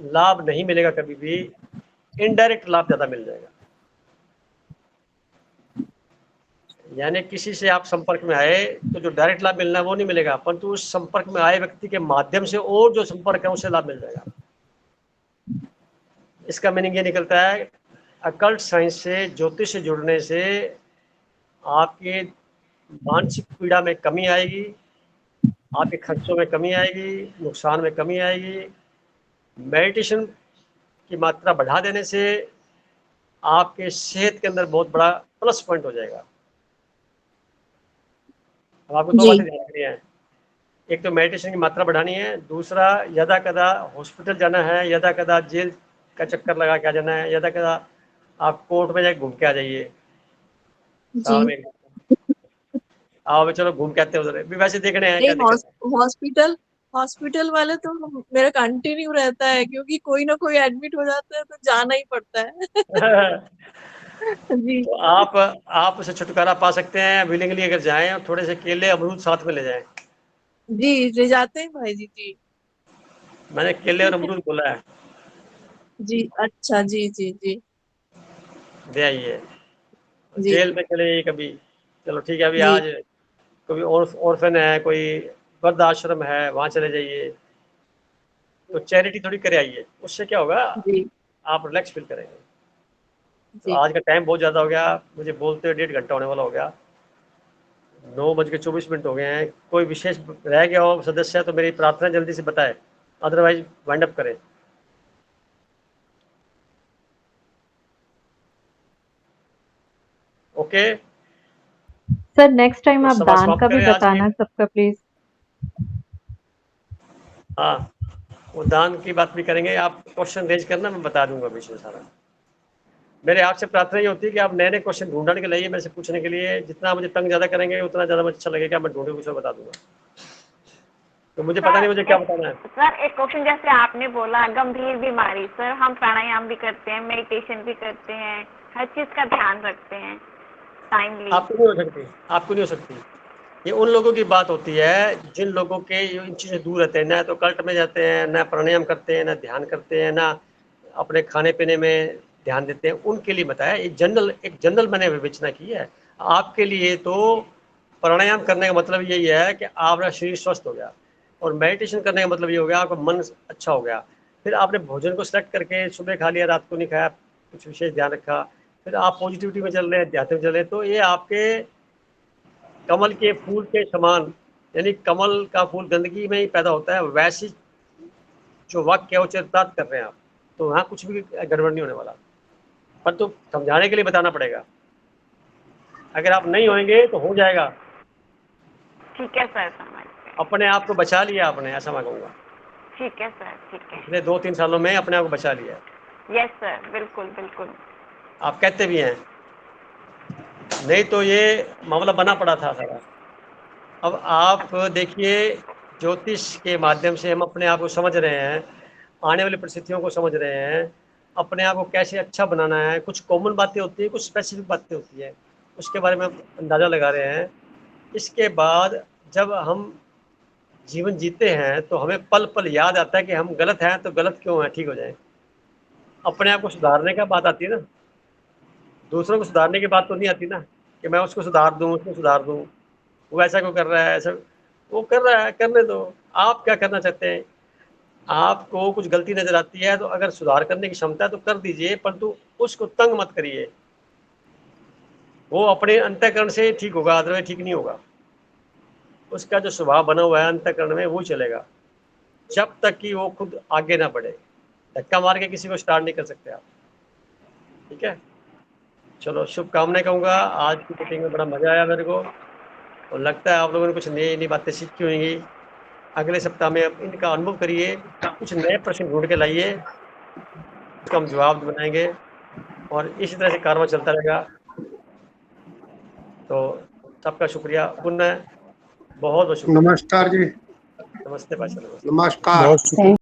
लाभ नहीं मिलेगा कभी भी, इनडायरेक्ट लाभ ज्यादा मिल जाएगा। यानी किसी से आप संपर्क में आए तो जो डायरेक्ट लाभ मिलना है वो नहीं मिलेगा, परंतु उस संपर्क में आए व्यक्ति के माध्यम से और जो संपर्क है उससे लाभ मिल जाएगा। इसका मीनिंग ये निकलता है, अकल्ट साइंस से, ज्योतिष से जुड़ने से आपके मानसिक पीड़ा में कमी आएगी, आपके खर्चों में कमी आएगी, नुकसान में कमी आएगी। मेडिटेशन की मात्रा बढ़ा देने से आपके सेहत के अंदर बहुत बड़ा प्लस पॉइंट हो जाएगा। अब आपको दो बातें ध्यान रखनी है, एक तो मेडिटेशन की मात्रा बढ़ानी है, दूसरा यदा कदा हॉस्पिटल जाना है, यदा कदा जेल का चक्कर लगा के आ जाना है, यदा कदा आप कोर्ट में जाके घूम के आ जाइए साल में। आओ चलो घूम के आते हैं उधर भी, वैसे देखने हैं क्या दिक्कत हॉस्पिटल वाले तो मेरा कंटिन्यू रहता है, क्योंकि कोई ना कोई एडमिट हो जाता है तो जाना ही पड़ता है। जी तो आप उसे छुटकारा पा सकते हैं विलिंगली अगर जाएं, और थोड़े से केले अमरूद साथ में ले जाएं। जी ले जाते हैं भाई जी। जी मैंने केले और अमरूद बोला है, जी अच्छा जी जी जी दे आइए। जी जेल में चले जाइए कभी, चलो ठीक है, अभी जी आज कोई ऑर्फन है, कोई वृद्ध आश्रम है, वहाँ चले जाइए, तो चैरिटी थोड़ी करे आइए, उससे क्या होगा जी आप रिलैक्स फील करेंगे। तो जी आज का टाइम बहुत ज़्यादा हो गया, मुझे बोलते हुए 1.5 घंटा होने वाला हो गया, 9:24 हो गए हैं। कोई विशेष रह गया हो सदस्य तो मेरी प्रार्थना जल्दी से बताए, अदरवाइज वाइंड अप करें। ओके सर नेक्स्ट टाइम तो आप सभा दान समाप्त का भी करें आज की। बताना सबका प्लीज। हाँ, वो दान की बात भी करेंगे, आप क्वेश्चन रेज करना, मैं बता दूंगा बीच में सारा। मेरे आपसे प्रार्थना ये होती है कि आप नए नए क्वेश्चन ढूंढने के लिए, मेरे से पूछने के लिए, जितना मुझे तंग ज्यादा करेंगे उतना ज्यादा मुझे अच्छा लगेगा, मैं ढूंढे कुछ बता दूंगा। तो मुझे पता नहीं मुझे क्या बताना है। सर एक क्वेश्चन, जैसे आपने बोला गंभीर बीमारी, सर हम प्राणायाम भी करते हैं, मेडिटेशन भी करते हैं, हर चीज का ध्यान रखते हैं टाइमली। आपको नहीं हो सकती, आपको नहीं हो सकती। ये उन लोगों की बात होती है जिन लोगों के इन चीज़ों से दूर रहते हैं, ना तो कल्ट में जाते हैं, ना प्राणायाम करते हैं, ना ध्यान करते हैं, ना अपने खाने पीने में ध्यान देते हैं, उनके लिए बताया। एक जनरल मैंने विवेचना की है। आपके लिए तो प्राणायाम करने का मतलब यही है कि आपका शरीर स्वस्थ हो गया, और मेडिटेशन करने का मतलब ये हो गया आपका मन अच्छा हो गया। फिर आपने भोजन को सेलेक्ट करके सुबह खा लिया, रात को नहीं खाया, कुछ विशेष ध्यान रखा, फिर आप पॉजिटिविटी में चल रहे हैं, ध्यान में चल रहे हैं, तो ये आपके कमल के फूल के समान, यानी कमल का फूल गंदगी में ही पैदा होता है, वैसी जो वाक्य है वो चरितार्थ कर रहे हैं आप, तो वहाँ कुछ भी गड़बड़ नहीं होने वाला। पर तो समझाने के लिए बताना पड़ेगा, अगर आप नहीं होंगे तो हो जाएगा। ठीक है सर, समझ गए। अपने आप को बचा लिया आपने, ऐसा मैं कहूँगा। ठीक है सर, ठीक है। पिछले 2-3 सालों में अपने आप को बचा लिया। यस सर, बिल्कुल बिल्कुल। आप कहते भी हैं, नहीं तो ये मामला बना पड़ा था सारा। अब आप देखिए, ज्योतिष के माध्यम से हम अपने आप को समझ रहे हैं, आने वाली परिस्थितियों को समझ रहे हैं, अपने आप को कैसे अच्छा बनाना है। कुछ कॉमन बातें होती हैं, कुछ स्पेसिफिक बातें होती हैं, उसके बारे में हम अंदाज़ा लगा रहे हैं। इसके बाद जब हम जीवन जीते हैं तो हमें पल पल याद आता है कि हम गलत हैं, तो गलत क्यों हैं, ठीक हो जाए। अपने आप को सुधारने का बात आती है ना, दूसरों को सुधारने की बात तो नहीं आती ना, कि मैं उसको सुधार दूँ, उसको सुधार दूँ, वो ऐसा क्यों कर रहा है, ऐसा वो कर रहा है, करने दो। आप क्या करना चाहते हैं? आपको कुछ गलती नजर आती है तो अगर सुधार करने की क्षमता है तो कर दीजिए, परंतु उसको तंग मत करिए। वो अपने अंतःकरण से ठीक होगा, अदरवाइज ठीक नहीं होगा। उसका जो स्वभाव बना हुआ है अंतःकरण में वो चलेगा, जब तक कि वो खुद आगे ना बढ़े। धक्का मार के किसी को स्टार्ट नहीं कर सकते आप, ठीक है। चलो, शुभकामनाएं कहूँगा। आज की मीटिंग में बड़ा मजा आया मेरे को, और लगता है आप लोगों ने कुछ नई नई बातें सीखी होंगी। अगले सप्ताह में अब इनका अनुभव करिए, कुछ नए प्रश्न ढूंढ के लाइए, उसका हम जवाब बनाएंगे, और इसी तरह से कारवा चलता रहेगा। तो सबका शुक्रिया पुनः, बहुत बहुत शुक्रिया। नमस्कार जी। नमस्ते भाई साहब। नमस्कार। बहुत शुक्रिया।